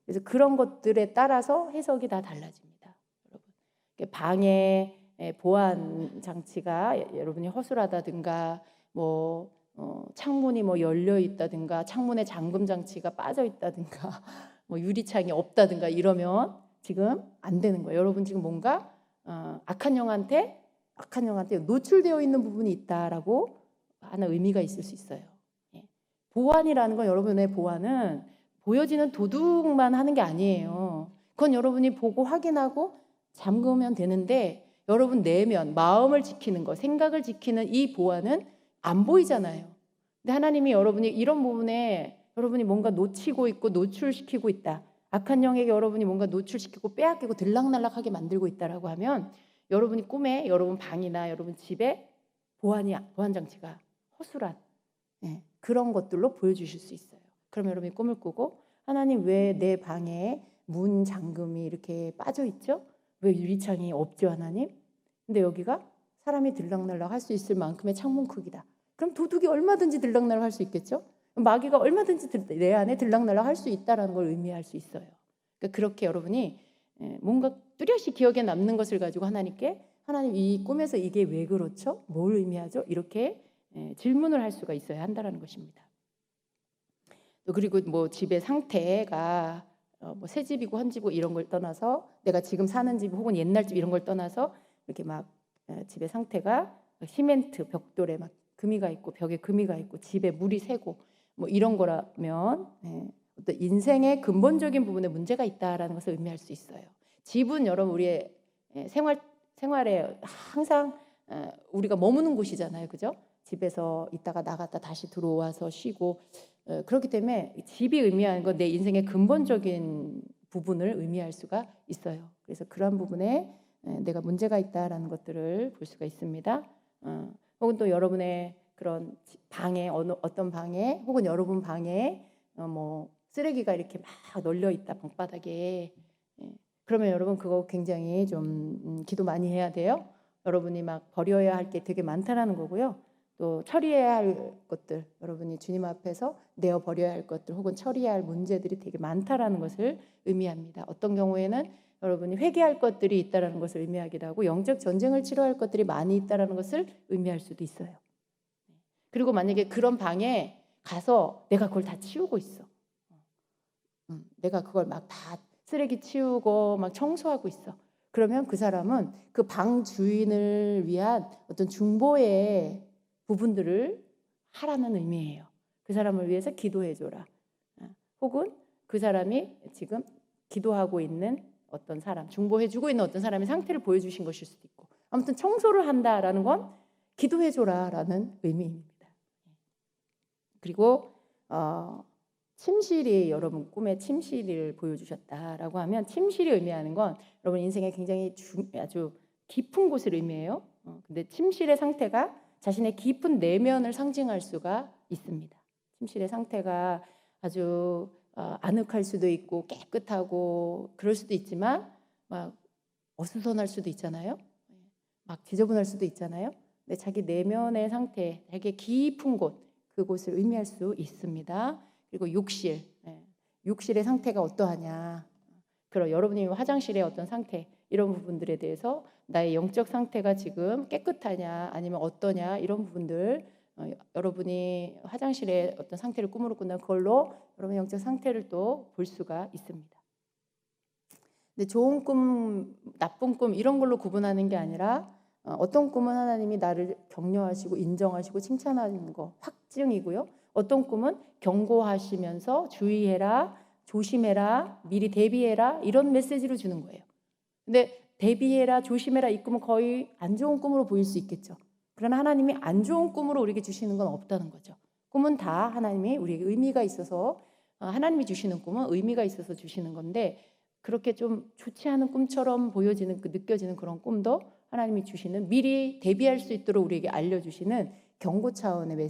그래서 그런 것들에 따라서 해석이 다 달라집니다. 여러분, 방에 보안 장치가 여러분이 허술하다든가 창문이 열려 있다든가 창문에 잠금 장치가 빠져 있다든가 유리창이 없다든가 이러면 지금 안 되는 거예요. 여러분 지금 뭔가 악한 영한테 노출되어 있는 부분이 있다라고 하나 의미가 있을 수 있어요. 보안이라는 건 여러분의 보안은 보여지는 도둑만 하는 게 아니에요. 그건 여러분이 보고 확인하고 잠그면 되는데 여러분 내면 마음을 지키는 것, 생각을 지키는 이 보안은 안 보이잖아요. 근데 하나님이 여러분이 이런 부분에 여러분이 뭔가 놓치고 있고 노출시키고 있다. 악한 영에게 여러분이 뭔가 노출시키고 빼앗기고 들락날락하게 만들고 있다라고 하면 여러분이 꿈에 여러분 방이나 여러분 집에 보안 장치가 허술한 그런 것들로 보여주실 수 있어요. 그럼 여러분이 꿈을 꾸고 하나님 왜 내 방에 문 잠금이 이렇게 빠져 있죠? 왜 유리창이 없죠 하나님? 근데 여기가 사람이 들락날락 할 수 있을 만큼의 창문 크기다. 그럼 도둑이 얼마든지 들락날락 할 수 있겠죠? 마귀가 얼마든지 내 안에 들락날락 할 수 있다는 걸 의미할 수 있어요. 그러니까 그렇게 여러분이 뭔가 뚜렷이 기억에 남는 것을 가지고 하나님께 하나님 이 꿈에서 이게 왜 그렇죠? 뭘 의미하죠? 이렇게 질문을 할 수가 있어야 한다는 것입니다. 또 그리고 집의 상태가 새 집이고 헌 집이고 이런 걸 떠나서 내가 지금 사는 집 혹은 옛날 집 이런 걸 떠나서 이렇게 막 집의 상태가 시멘트 벽돌에 막 금이가 있고 벽에 금이가 있고 집에 물이 새고 이런 거라면 어떤 인생의 근본적인 부분에 문제가 있다라는 것을 의미할 수 있어요. 집은 여러분 우리의 생활에 항상 우리가 머무는 곳이잖아요, 그죠? 집에서 있다가 나갔다 다시 들어와서 쉬고 그렇기 때문에 집이 의미하는 건 내 인생의 근본적인 부분을 의미할 수가 있어요. 그래서 그런 부분에 내가 문제가 있다라는 것들을 볼 수가 있습니다. 혹은 또 여러분의 그런 방에 어떤 방에 혹은 여러분 방에 쓰레기가 이렇게 막 널려 있다 방바닥에 그러면 여러분 그거 굉장히 좀 기도 많이 해야 돼요. 여러분이 막 버려야 할 게 되게 많다라는 거고요. 또 처리해야 할 것들 여러분이 주님 앞에서 내어 버려야 할 것들 혹은 처리해야 할 문제들이 되게 많다라는 것을 의미합니다. 어떤 경우에는 여러분이 회개할 것들이 있다라는 것을 의미하기도 하고 영적 전쟁을 치러야 할 것들이 많이 있다라는 것을 의미할 수도 있어요. 그리고 만약에 그런 방에 가서 내가 그걸 다 치우고 있어. 내가 그걸 막 다 쓰레기 치우고 막 청소하고 있어. 그러면 그 사람은 그 방 주인을 위한 어떤 중보의 부분들을 하라는 의미예요. 그 사람을 위해서 기도해줘라. 혹은 그 사람이 지금 기도하고 있는 어떤 사람, 중보해주고 있는 어떤 사람의 상태를 보여주신 것일 수도 있고 아무튼 청소를 한다라는 건 기도해줘라라는 의미입니다. 그리고 침실이 여러분 꿈에 침실을 보여주셨다라고 하면 침실이 의미하는 건 여러분 인생에 굉장히 아주 깊은 곳을 의미해요. 근데 침실의 상태가 자신의 깊은 내면을 상징할 수가 있습니다. 침실의 상태가 아주 아늑할 수도 있고 깨끗하고 그럴 수도 있지만 막 어수선할 수도 있잖아요. 막 지저분할 수도 있잖아요. 근데 자기 내면의 상태, 되게 깊은 곳, 그곳을 의미할 수 있습니다. 그리고 욕실의 상태가 어떠하냐. 그럼 여러분이 화장실의 어떤 상태 이런 부분들에 대해서 나의 영적 상태가 지금 깨끗하냐 아니면 어떠냐 이런 부분들 여러분이 화장실의 어떤 상태를 꿈으로 꾼다면 그걸로 여러분 영적 상태를 또 볼 수가 있습니다. 근데 좋은 꿈, 나쁜 꿈 이런 걸로 구분하는 게 아니라 어떤 꿈은 하나님이 나를 격려하시고 인정하시고 칭찬하는 거 확증이고요. 어떤 꿈은 경고하시면서 주의해라, 조심해라, 미리 대비해라 이런 메시지를 주는 거예요. 근데 대비해라, 조심해라 이 꿈은 거의 안 좋은 꿈으로 보일 수 있겠죠. 그러나 하나님이 안 좋은 꿈으로 우리에게 주시는 건 없다는 거죠. 꿈은 다 하나님이 우리에게 의미가 있어서 하나님이 주시는 꿈은 의미가 있어서 주시는 건데 그렇게 좀 좋지 않은 꿈처럼 보여지는 느껴지는 그런 꿈도 하나님이 주시는 미리 대비할 수 있도록 우리에게 알려주시는 경고 차원의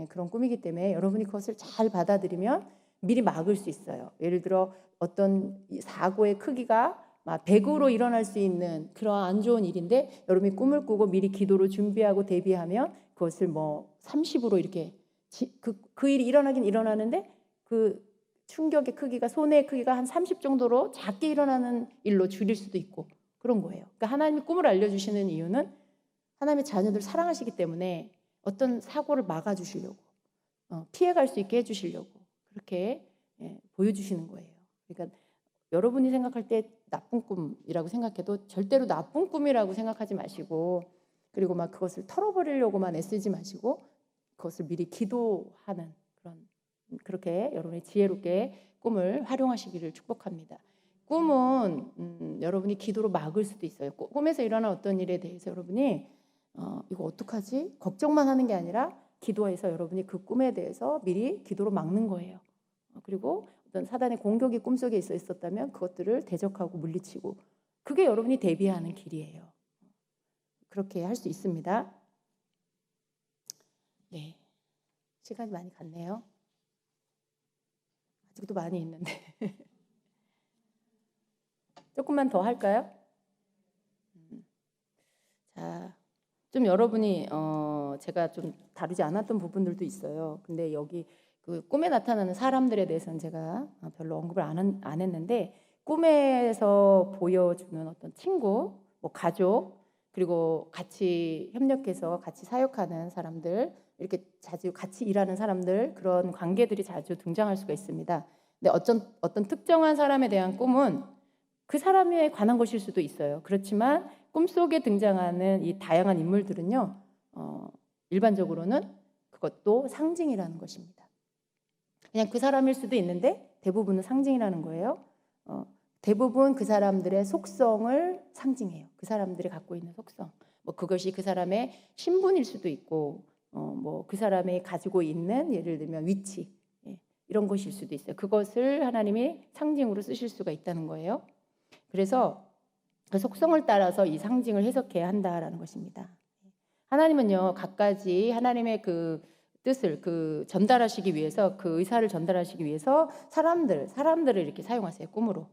그런 꿈이기 때문에 여러분이 그것을 잘 받아들이면 미리 막을 수 있어요. 예를 들어 어떤 사고의 크기가 100으로 일어날 수 있는 그런 안 좋은 일인데 여러분이 꿈을 꾸고 미리 기도로 준비하고 대비하면 그것을 30으로 이렇게 그 일이 일어나긴 일어나는데 그 충격의 크기가 손해의 크기가 한 30 정도로 작게 일어나는 일로 줄일 수도 있고 그런 거예요. 그러니까 하나님이 꿈을 알려주시는 이유는 하나님의 자녀들 사랑하시기 때문에 어떤 사고를 막아주시려고 피해갈 수 있게 해주시려고 그렇게 보여주시는 거예요. 그러니까 여러분이 생각할 때 나쁜 꿈이라고 생각해도 절대로 나쁜 꿈이라고 생각하지 마시고, 그리고 막 그것을 털어버리려고만 애쓰지 마시고 그것을 미리 기도하는 그렇게 여러분이 지혜롭게 꿈을 활용하시기를 축복합니다. 꿈은 여러분이 기도로 막을 수도 있어요. 꿈에서 일어난 어떤 일에 대해서 여러분이 이거 어떡하지? 걱정만 하는 게 아니라 기도해서 여러분이 그 꿈에 대해서 미리 기도로 막는 거예요. 그리고 어떤 사단의 공격이 꿈속에 있었다면 그것들을 대적하고 물리치고, 그게 여러분이 대비하는 길이에요. 그렇게 할 수 있습니다. 네, 시간이 많이 갔네요. 아직도 많이 있는데 조금만 더 할까요? 자, 좀 여러분이 제가 좀 다루지 않았던 부분들도 있어요. 근데 여기 그 꿈에 나타나는 사람들에 대해서는 제가 별로 언급을 안 했는데, 꿈에서 보여주는 어떤 친구, 뭐 가족, 그리고 같이 협력해서 같이 사역하는 사람들, 이렇게 자주 같이 일하는 사람들, 그런 관계들이 자주 등장할 수가 있습니다. 근데 어떤 특정한 사람에 대한 꿈은 그 사람에 관한 것일 수도 있어요. 그렇지만 꿈속에 등장하는 이 다양한 인물들은요, 일반적으로는 그것도 상징이라는 것입니다. 그냥 그 사람일 수도 있는데 대부분은 상징이라는 거예요. 대부분 그 사람들의 속성을 상징해요. 그 사람들이 갖고 있는 속성. 뭐 그것이 그 사람의 신분일 수도 있고, 뭐 그 사람이 가지고 있는 예를 들면 위치, 이런 것일 수도 있어요. 그것을 하나님이 상징으로 쓰실 수가 있다는 거예요. 그래서 그 속성을 따라서 이 상징을 해석해야 한다라는 것입니다. 하나님은요, 갖가지 하나님의 그 뜻을 전달하시기 위해서, 그 의사를 전달하시기 위해서 사람들을 이렇게 사용하세요, 꿈으로.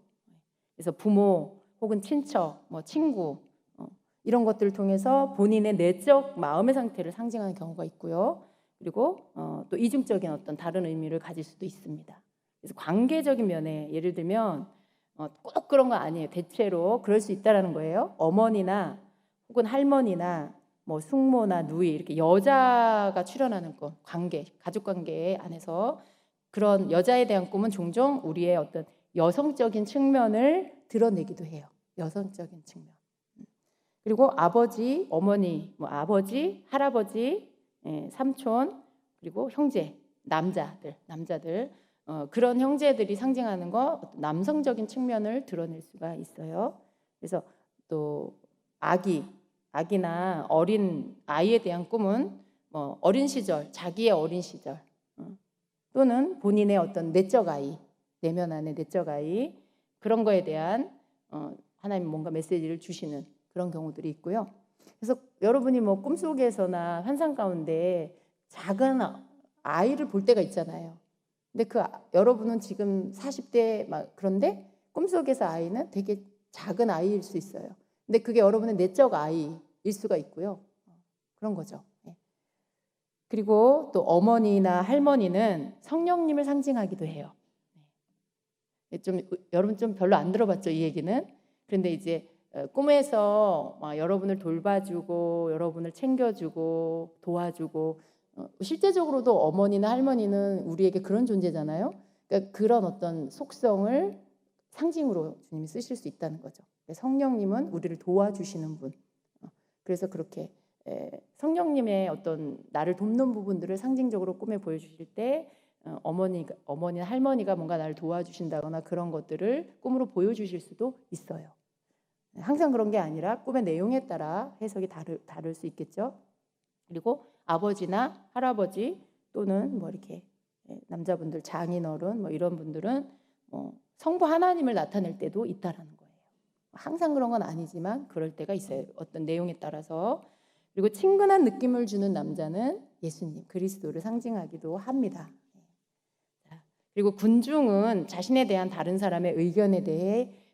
그래서 부모 혹은 친척, 뭐 친구, 이런 것들을 통해서 본인의 내적 마음의 상태를 상징하는 경우가 있고요. 그리고 또 이중적인 어떤 다른 의미를 가질 수도 있습니다. 그래서 관계적인 면에 예를 들면 꼭 그런 거 아니에요. 대체로 그럴 수 있다라는 거예요. 어머니나 혹은 할머니나 뭐 숙모나 누이, 이렇게 여자가 출연하는 꿈, 가족 관계 안에서 그런 여자에 대한 꿈은 종종 우리의 어떤 여성적인 측면을 드러내기도 해요. 여성적인 측면. 그리고 아버지, 어머니, 뭐 아버지, 할아버지, 삼촌, 그리고 형제, 남자들, 그런 형제들이 상징하는 어떤 남성적인 측면을 드러낼 수가 있어요. 그래서 또 아기나 어린 아이에 대한 꿈은 뭐 어린 시절, 자기의 어린 시절, 또는 본인의 어떤 내적 아이, 내면 안의 내적 아이, 그런 거에 대한 하나님 뭔가 메시지를 주시는 그런 경우들이 있고요. 그래서 여러분이 뭐 꿈속에서나 환상 가운데 작은 아이를 볼 때가 있잖아요. 근데 여러분은 지금 40대 그런데 꿈속에서 아이는 되게 작은 아이일 수 있어요. 근데 그게 여러분의 내적 아이일 수가 있고요. 그런 거죠. 그리고 또 어머니나 할머니는 성령님을 상징하기도 해요. 여러분 좀 별로 안 들어봤죠, 이 얘기는? 그런데 이제 꿈에서 여러분을 돌봐주고 여러분을 챙겨주고 도와주고, 실제적으로도 어머니나 할머니는 우리에게 그런 존재잖아요. 그러니까 그런 어떤 속성을 상징으로 주님이 쓰실 수 있다는 거죠. 성령님은 우리를 도와주시는 분. 그래서 그렇게 성령님의 어떤 나를 돕는 부분들을 상징적으로 꿈에 보여주실 때 어머니나 할머니가 뭔가 나를 도와주신다거나 그런 것들을 꿈으로 보여주실 수도 있어요. 항상 그런 게 아니라 꿈의 내용에 따라 해석이 다를 수 있겠죠. 그리고 아버지나 할아버지 또는 뭐 이렇게 남자분들, 장인어른 뭐 이런 분들은 성부 하나님을 나타낼 때도 있다라는 거예요. 항상 그런 건 아니지만 그럴 때가 있어요. 어떤 내용에 따라서. 그리고 친근한 느낌을 주는 남자는 예수님, 그리스도를 상징하기도 합니다. 그리고 군중은 자신에 대한 다른 사람의 의견에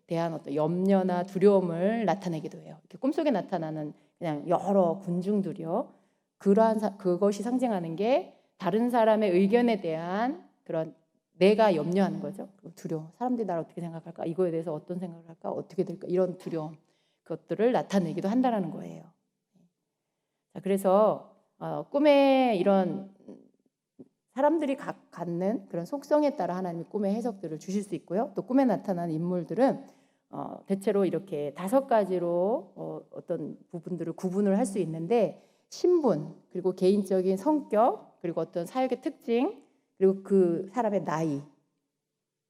대한 어떤 염려나 두려움을 나타내기도 해요. 이렇게 꿈속에 나타나는 그냥 여러 군중들이요. 그것이 상징하는 게 다른 사람의 의견에 대한 그런 내가 염려하는 거죠. 두려움. 사람들이 나를 어떻게 생각할까? 이거에 대해서 어떤 생각을 할까? 어떻게 될까? 이런 두려움. 것들을 나타내기도 한다라는 거예요. 자, 그래서 꿈에 이런 사람들이 갖는 그런 속성에 따라 하나님이 꿈의 해석들을 주실 수 있고요. 또 꿈에 나타나는 인물들은 대체로 이렇게 5가지로 어떤 부분들을 구분을 할 수 있는데, 신분, 그리고 개인적인 성격, 그리고 어떤 사역의 특징, 그리고 그 사람의 나이,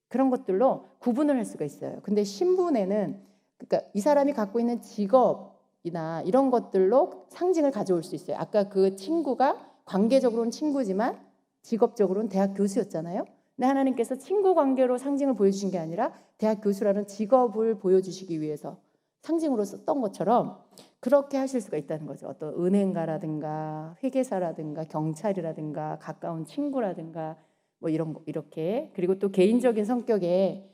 그런 것들로 구분을 할 수가 있어요. 근데 신분에는, 그러니까 이 사람이 갖고 있는 직업이나 이런 것들로 상징을 가져올 수 있어요. 아까 그 친구가 관계적으로는 친구지만 직업적으로는 대학 교수였잖아요. 근데 하나님께서 친구 관계로 상징을 보여주신 게 아니라 대학 교수라는 직업을 보여주시기 위해서 상징으로 썼던 것처럼 그렇게 하실 수가 있다는 거죠. 어떤 은행가라든가 회계사라든가 경찰이라든가 가까운 친구라든가 뭐 이런 거 이렇게. 그리고 또 개인적인 성격에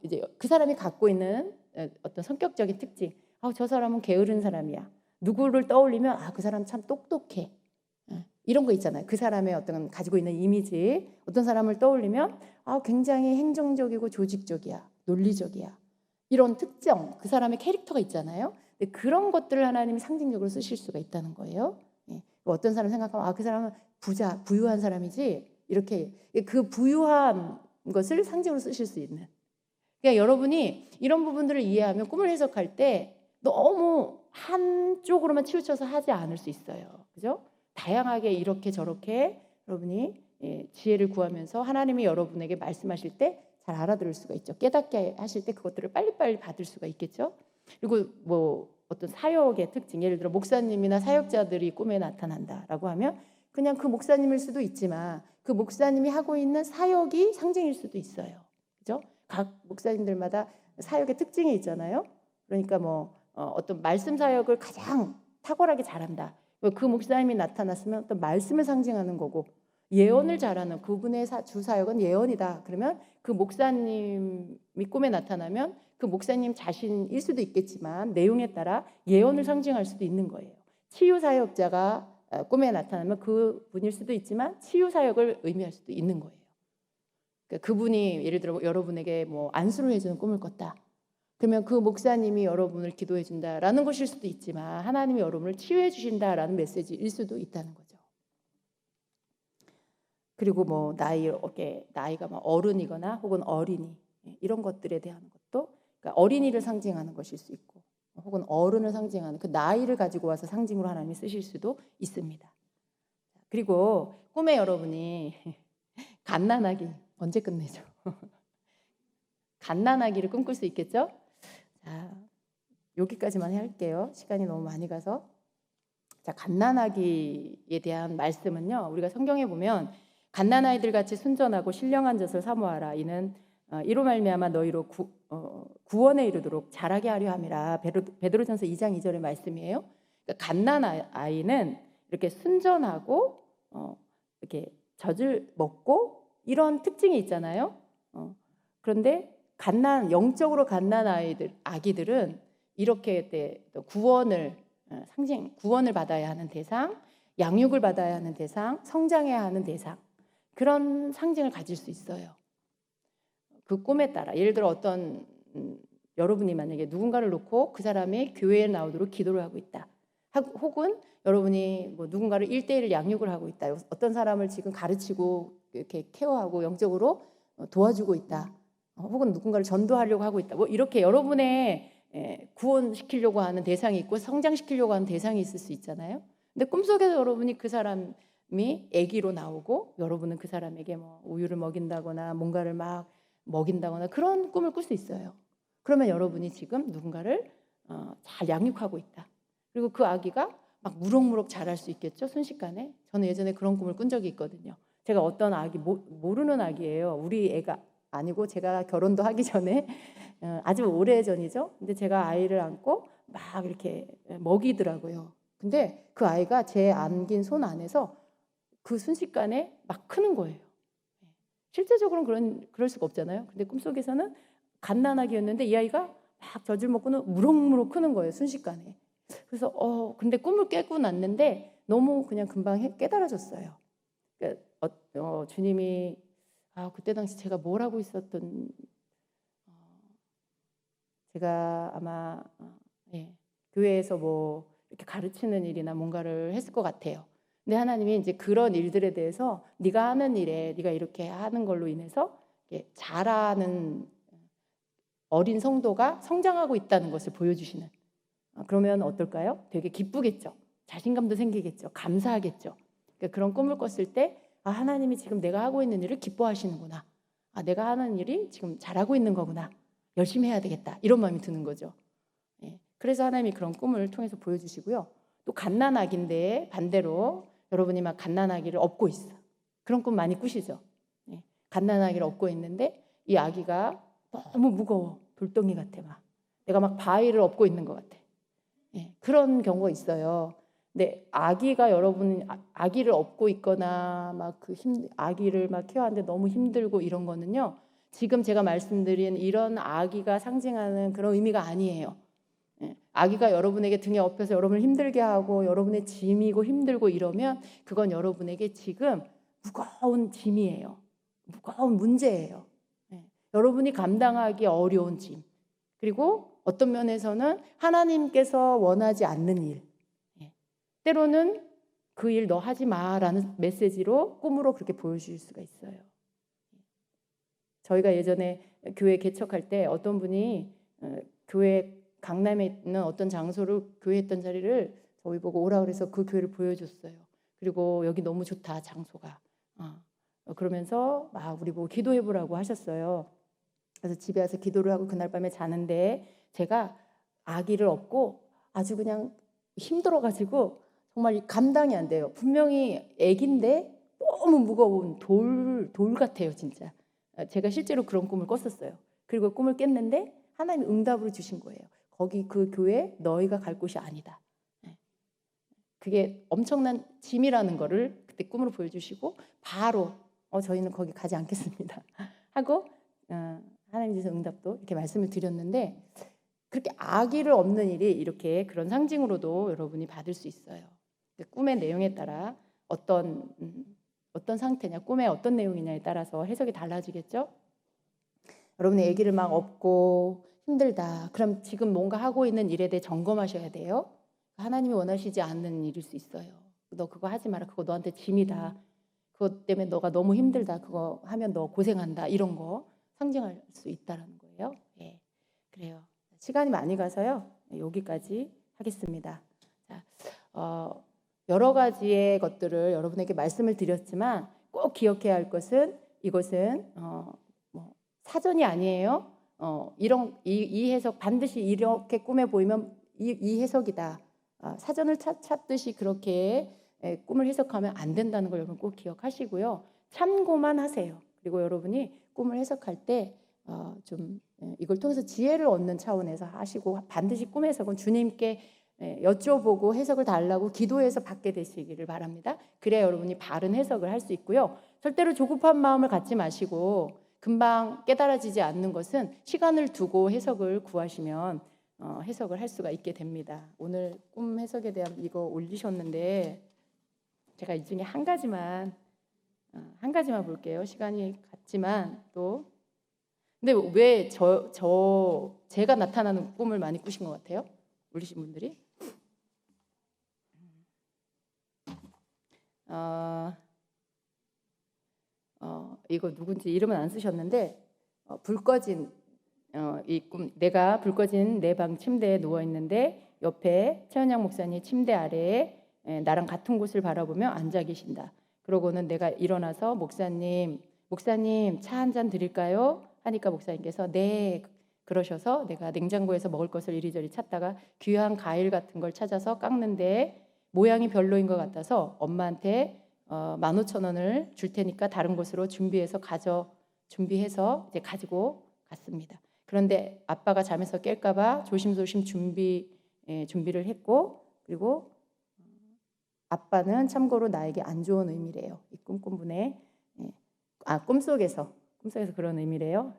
이제 그 사람이 갖고 있는 어떤 성격적인 특징. 저 사람은 게으른 사람이야. 누구를 떠올리면 그 사람 참 똑똑해. 이런 거 있잖아요. 그 사람의 어떤 가지고 있는 이미지. 어떤 사람을 떠올리면 굉장히 행정적이고 조직적이야. 논리적이야. 이런 특정, 그 사람의 캐릭터가 있잖아요. 근데 그런 것들을 하나님이 상징적으로 쓰실 수가 있다는 거예요. 어떤 사람 생각하면 그 사람은 부유한 사람이지, 이렇게 그 부유한 것을 상징으로 쓰실 수 있는. 그러니까 여러분이 이런 부분들을 이해하면 꿈을 해석할 때 너무 한쪽으로만 치우쳐서 하지 않을 수 있어요. 그죠? 다양하게 이렇게 저렇게 여러분이 지혜를 구하면서 하나님이 여러분에게 말씀하실 때 잘 알아들을 수가 있죠. 깨닫게 하실 때 그것들을 빨리빨리 받을 수가 있겠죠. 그리고 뭐 어떤 사역의 특징, 예를 들어 목사님이나 사역자들이 꿈에 나타난다라고 하면 그냥 그 목사님일 수도 있지만 그 목사님이 하고 있는 사역이 상징일 수도 있어요. 그죠? 각 목사님들마다 사역의 특징이 있잖아요. 그러니까 뭐 어떤 말씀 사역을 가장 탁월하게 잘한다. 그 목사님이 나타났으면 어떤 말씀을 상징하는 거고, 예언을 잘하는 그분의 주 사역은 예언이다. 그러면 그 목사님이 꿈에 나타나면 그 목사님 자신일 수도 있겠지만 내용에 따라 예언을 상징할 수도 있는 거예요. 치유 사역자가 꿈에 나타나면 그 분일 수도 있지만 치유 사역을 의미할 수도 있는 거예요. 그러니까 그분이 예를 들어 여러분에게 뭐 안수를 해주는 꿈을 꿨다. 그러면 그 목사님이 여러분을 기도해 준다라는 것일 수도 있지만 하나님이 여러분을 치유해 주신다라는 메시지일 수도 있다는 거죠. 그리고 뭐 나이가 뭐 어른이거나 혹은 어린이, 이런 것들에 대한 것도, 그러니까 어린이를 상징하는 것일 수 있고 혹은 어른을 상징하는 그 나이를 가지고 와서 상징으로 하나님이 쓰실 수도 있습니다. 그리고 꿈에 여러분이 갓난아기, 언제 끝내죠? 갓난아기를 꿈꿀 수 있겠죠? 자, 여기까지만 할게요. 시간이 너무 많이 가서. 자, 갓난아기에 대한 말씀은요, 우리가 성경에 보면 갓난아이들 같이 순전하고 신령한 젖을 사모하라. 이는 이로 말미암아 너희로 구원에 이르도록 자라게 하려 함이라. 베드로전서 2장 2절의 말씀이에요. 그러니까 갓난아이는 이렇게 순전하고 이렇게 젖을 먹고 이런 특징이 있잖아요. 그런데 영적으로 갓난 아기들은 이렇게 구원을 받아야 하는 대상, 양육을 받아야 하는 대상, 성장해야 하는 대상, 그런 상징을 가질 수 있어요. 그 꿈에 따라. 예를 들어 어떤 여러분이 만약에 누군가를 놓고 그 사람이 교회에 나오도록 기도를 하고 있다. 혹은 여러분이 뭐 누군가를 1대1 양육을 하고 있다. 어떤 사람을 지금 가르치고 이렇게 케어하고 영적으로 도와주고 있다. 혹은 누군가를 전도하려고 하고 있다. 뭐 이렇게 여러분의 구원시키려고 하는 대상이 있고 성장시키려고 하는 대상이 있을 수 있잖아요. 근데 꿈속에서 여러분이 그 사람이 아기로 나오고 여러분은 그 사람에게 뭐 우유를 먹인다거나 뭔가를 막 먹인다거나 그런 꿈을 꿀 수 있어요. 그러면 여러분이 지금 누군가를 잘 양육하고 있다. 그리고 그 아기가 막 무럭무럭 자랄 수 있겠죠, 순식간에. 저는 예전에 그런 꿈을 꾼 적이 있거든요. 제가 어떤 아기, 모르는 아기예요. 우리 애가 아니고 제가 결혼도 하기 전에 아주 오래전이죠. 근데 제가 아이를 안고 막 이렇게 먹이더라고요. 근데 그 아이가 제 안긴 손 안에서 그 순식간에 막 크는 거예요. 실제적으로는 그럴 수가 없잖아요. 근데 꿈속에서는 갓난아기였는데 이 아이가 막 젖을 먹고는 무럭무럭 크는 거예요, 순식간에. 그래서 근데 꿈을 깨고 났는데 너무 그냥 금방 깨달아졌어요. 그러니까 주님이 그때 당시 제가 뭘 하고 있었던, 제가 아마 예, 교회에서 뭐 이렇게 가르치는 일이나 뭔가를 했을 것 같아요. 근데 하나님이 이제 그런 일들에 대해서 네가 하는 일에 네가 이렇게 하는 걸로 인해서 잘하는 어린 성도가 성장하고 있다는 것을 보여주시는. 그러면 어떨까요? 되게 기쁘겠죠. 자신감도 생기겠죠. 감사하겠죠. 그러니까 그런 꿈을 꿨을 때 하나님이 지금 내가 하고 있는 일을 기뻐하시는구나. 내가 하는 일이 지금 잘하고 있는 거구나. 열심히 해야 되겠다. 이런 마음이 드는 거죠. 예. 그래서 하나님이 그런 꿈을 통해서 보여주시고요. 또 갓난아기인데 반대로 여러분이 막 갓난아기를 업고 있어. 그런 꿈 많이 꾸시죠? 예. 갓난아기를 업고 있는데 이 아기가 너무 무거워. 돌덩이 같아 막. 내가 막 바위를 업고 있는 것 같아. 예. 그런 경우가 있어요. 근데 아기가 여러분 아기를 업고 있거나 막 아기를 막 케어하는데 너무 힘들고 이런 거는요. 지금 제가 말씀드린 이런 아기가 상징하는 그런 의미가 아니에요. 아기가 여러분에게 등에 업혀서 여러분을 힘들게 하고 여러분의 짐이고 힘들고 이러면 그건 여러분에게 지금 무거운 짐이에요. 무거운 문제예요. 여러분이 감당하기 어려운 짐. 그리고 어떤 면에서는 하나님께서 원하지 않는 일. 때로는 그 일 너 하지 마라는 메시지로 꿈으로 그렇게 보여주실 수가 있어요. 저희가 예전에 교회 개척할 때 어떤 분이 교회 강남에 있는 어떤 장소를 교회했던 자리를 저희 보고 오라 그래서 그 교회를 보여줬어요. 그리고 여기 너무 좋다 장소가. 그러면서 막 우리 보고 기도해보라고 하셨어요. 그래서 집에 와서 기도를 하고 그날 밤에 자는데 제가 아기를 업고 아주 그냥 힘들어가지고 정말 감당이 안 돼요. 분명히 아기인데 너무 무거운 돌 같아요 진짜. 제가 실제로 그런 꿈을 꿨었어요. 그리고 꿈을 깼는데 하나님이 응답으로 주신 거예요. 거기 그 교회 너희가 갈 곳이 아니다. 그게 엄청난 짐이라는 거를 그때 꿈으로 보여주시고 바로 저희는 거기 가지 않겠습니다 하고 하나님께서 응답도 이렇게 말씀을 드렸는데 그렇게 아기를 업는 일이 이렇게 그런 상징으로도 여러분이 받을 수 있어요. 꿈의 내용에 따라 어떤 상태냐, 꿈의 어떤 내용이냐에 따라서 해석이 달라지겠죠. 여러분이 아기를 막 업고 힘들다. 그럼 지금 뭔가 하고 있는 일에 대해 점검하셔야 돼요. 하나님이 원하시지 않는 일일 수 있어요. 너 그거 하지 마라. 그거 너한테 짐이다. 그것 때문에 너가 너무 힘들다. 그거 하면 너 고생한다. 이런 거 상징할 수 있다라는 거예요. 예, 그래요. 시간이 많이 가서요. 여기까지 하겠습니다. 자, 여러 가지의 것들을 여러분에게 말씀을 드렸지만 꼭 기억해야 할 것은 이것은 사전이 아니에요. 이 해석 반드시 이렇게 꿈에 보이면 이 해석이다. 사전을 찾듯이 그렇게 꿈을 해석하면 안 된다는 걸 여러분 꼭 기억하시고요. 참고만 하세요. 그리고 여러분이 꿈을 해석할 때 이걸 통해서 지혜를 얻는 차원에서 하시고 반드시 꿈 해석은 주님께 여쭤보고 해석을 달라고 기도해서 받게 되시기를 바랍니다. 그래야 여러분이 바른 해석을 할 수 있고요. 절대로 조급한 마음을 갖지 마시고 금방 깨달아지지 않는 것은 시간을 두고 해석을 구하시면 해석을 할 수가 있게 됩니다. 오늘 꿈 해석에 대한 이거 올리셨는데 제가 이 중에 한 가지만 볼게요. 시간이 갔지만 또 근데 왜 제가 나타나는 꿈을 많이 꾸신 것 같아요? 올리신 분들이? 이거 누군지 이름은 안 쓰셨는데 불 꺼진 이 꿈, 내가 불 꺼진 내 방 침대에 누워 있는데 옆에 최은양 목사님 침대 아래에 나랑 같은 곳을 바라보며 앉아 계신다. 그러고는 내가 일어나서 목사님 차 한 잔 드릴까요? 하니까 목사님께서 네 그러셔서 내가 냉장고에서 먹을 것을 이리저리 찾다가 귀한 과일 같은 걸 찾아서 깎는데 모양이 별로인 것 같아서 엄마한테 15,000원을 줄 테니까 다른 곳으로 준비해서 이제 가지고 갔습니다. 그런데 아빠가 잠에서 깰까봐 조심조심 준비를 했고 그리고 아빠는 참고로 나에게 안 좋은 의미래요. 이 꿈꾼분의 꿈속에서 그런 의미래요.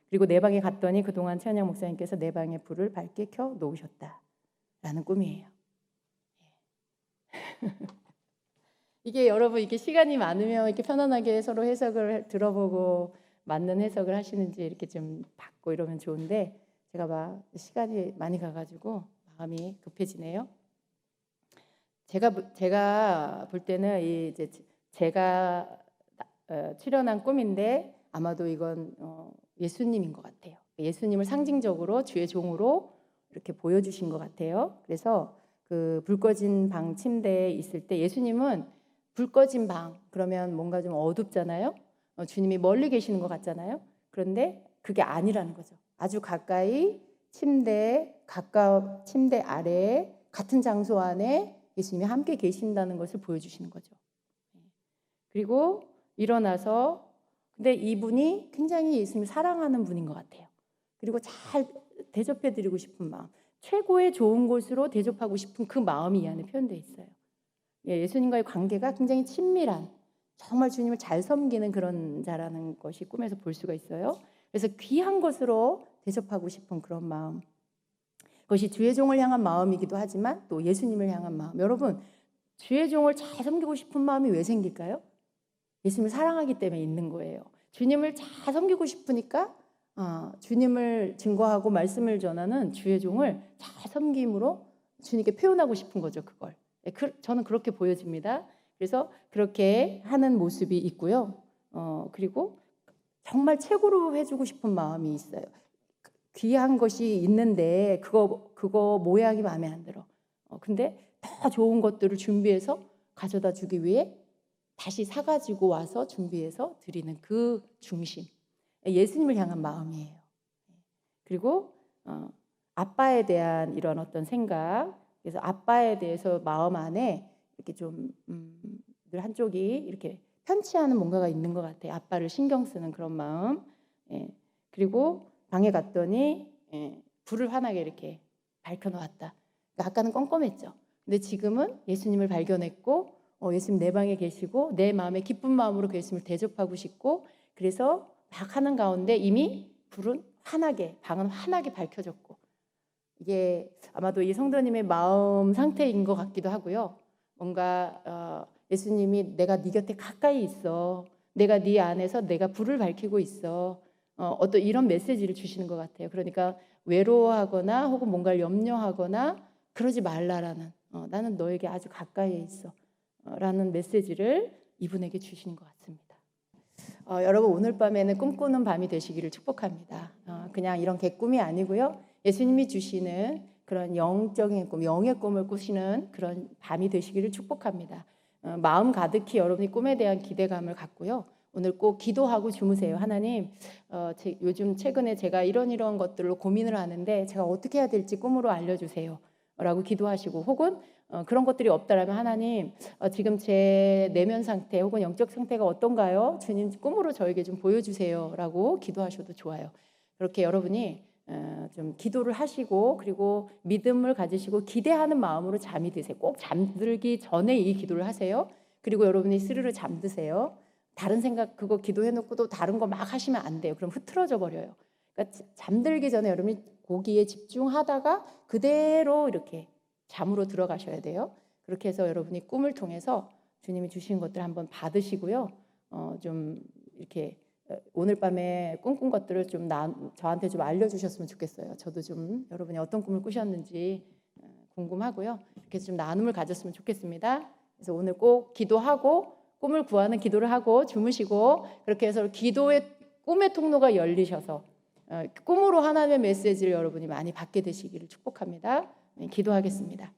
그리고 내 방에 갔더니 그동안 최은양 목사님께서 내 방에 불을 밝게 켜 놓으셨다라는 꿈이에요. 이게 여러분 이게 시간이 많으면 이렇게 편안하게 서로 해석을 들어보고 맞는 해석을 하시는지 이렇게 좀 받고 이러면 좋은데 제가 막 시간이 많이 가가지고 마음이 급해지네요. 제가 볼 때는 이제 제가 출연한 꿈인데 아마도 이건 예수님인 것 같아요. 예수님을 상징적으로 주의 종으로 이렇게 보여주신 것 같아요. 그래서 그 불 꺼진 방 침대에 있을 때 예수님은 불 꺼진 방 그러면 뭔가 좀 어둡잖아요. 주님이 멀리 계시는 것 같잖아요. 그런데 그게 아니라는 거죠. 아주 가까이 침대 아래에 같은 장소 안에 예수님이 함께 계신다는 것을 보여주시는 거죠. 그리고 일어나서 근데 이분이 굉장히 예수님을 사랑하는 분인 것 같아요. 그리고 잘 대접해드리고 싶은 마음, 최고의 좋은 곳으로 대접하고 싶은 그 마음이 이 안에 표현되어 있어요. 예수님과의 관계가 굉장히 친밀한, 정말 주님을 잘 섬기는 그런 자라는 것이 꿈에서 볼 수가 있어요. 그래서 귀한 것으로 대접하고 싶은 그런 마음, 그것이 주의 종을 향한 마음이기도 하지만 또 예수님을 향한 마음. 여러분, 주의 종을 잘 섬기고 싶은 마음이 왜 생길까요? 예수님을 사랑하기 때문에 있는 거예요. 주님을 잘 섬기고 싶으니까 주님을 증거하고 말씀을 전하는 주의 종을 잘 섬김으로 주님께 표현하고 싶은 거죠. 그걸. 저는 그렇게 보여집니다. 그래서 그렇게 하는 모습이 있고요. 그리고 정말 최고로 해주고 싶은 마음이 있어요. 귀한 것이 있는데 그거 모양이 마음에 안 들어. 근데 더 좋은 것들을 준비해서 가져다 주기 위해 다시 사가지고 와서 준비해서 드리는 그 중심. 예수님을 향한 마음이에요. 그리고 아빠에 대한 이런 어떤 생각. 그래서 아빠에 대해서 마음 안에 이렇게 좀 늘 한쪽이 이렇게 편치 않은 뭔가가 있는 것 같아요. 아빠를 신경 쓰는 그런 마음. 그리고 방에 갔더니 불을 환하게 이렇게 밝혀놓았다. 그러니까 아까는 껌껌했죠. 근데 지금은 예수님을 발견했고 예수님 내 방에 계시고 내 마음에 기쁜 마음으로 그 예수님을 대접하고 싶고 그래서 막 하는 가운데 이미 불은 환하게 방은 환하게 밝혀졌고 이게 아마도 이 성도님의 마음 상태인 것 같기도 하고요. 뭔가 예수님이 내가 네 곁에 가까이 있어. 내가 네 안에서 내가 불을 밝히고 있어. 어떤 이런 메시지를 주시는 것 같아요. 그러니까 외로워하거나 혹은 뭔가를 염려하거나 그러지 말라라는 나는 너에게 아주 가까이에 있어 라는 메시지를 이분에게 주시는 것 같습니다. 여러분 오늘 밤에는 꿈꾸는 밤이 되시기를 축복합니다. 그냥 이런 개꿈이 아니고요. 예수님이 주시는 그런 영적인 꿈, 영의 꿈을 꾸시는 그런 밤이 되시기를 축복합니다. 마음 가득히 여러분이 꿈에 대한 기대감을 갖고요. 오늘 꼭 기도하고 주무세요. 하나님, 요즘 최근에 제가 이런 것들로 고민을 하는데 제가 어떻게 해야 될지 꿈으로 알려주세요. 라고 기도하시고 혹은 그런 것들이 없다라면 하나님 지금 제 내면 상태 혹은 영적 상태가 어떤가요? 주님 꿈으로 저에게 좀 보여주세요. 라고 기도하셔도 좋아요. 그렇게 여러분이 좀 기도를 하시고 그리고 믿음을 가지시고 기대하는 마음으로 잠이 드세요. 꼭 잠들기 전에 이 기도를 하세요. 그리고 여러분이 스르르 잠드세요. 다른 생각 그거 기도해놓고도 다른 거 막 하시면 안 돼요. 그럼 흐트러져 버려요. 그러니까 잠들기 전에 여러분이 거기에 집중하다가 그대로 이렇게 잠으로 들어가셔야 돼요. 그렇게 해서 여러분이 꿈을 통해서 주님이 주신 것들 한번 받으시고요. 좀 이렇게 오늘 밤에 꿈꾼 것들을 좀 저한테 좀 알려주셨으면 좋겠어요. 저도 좀 여러분이 어떤 꿈을 꾸셨는지 궁금하고요. 이렇게 좀 나눔을 가졌으면 좋겠습니다. 그래서 오늘 꼭 기도하고 꿈을 구하는 기도를 하고 주무시고 그렇게 해서 기도의 꿈의 통로가 열리셔서 꿈으로 하나님의 메시지를 여러분이 많이 받게 되시기를 축복합니다. 기도하겠습니다.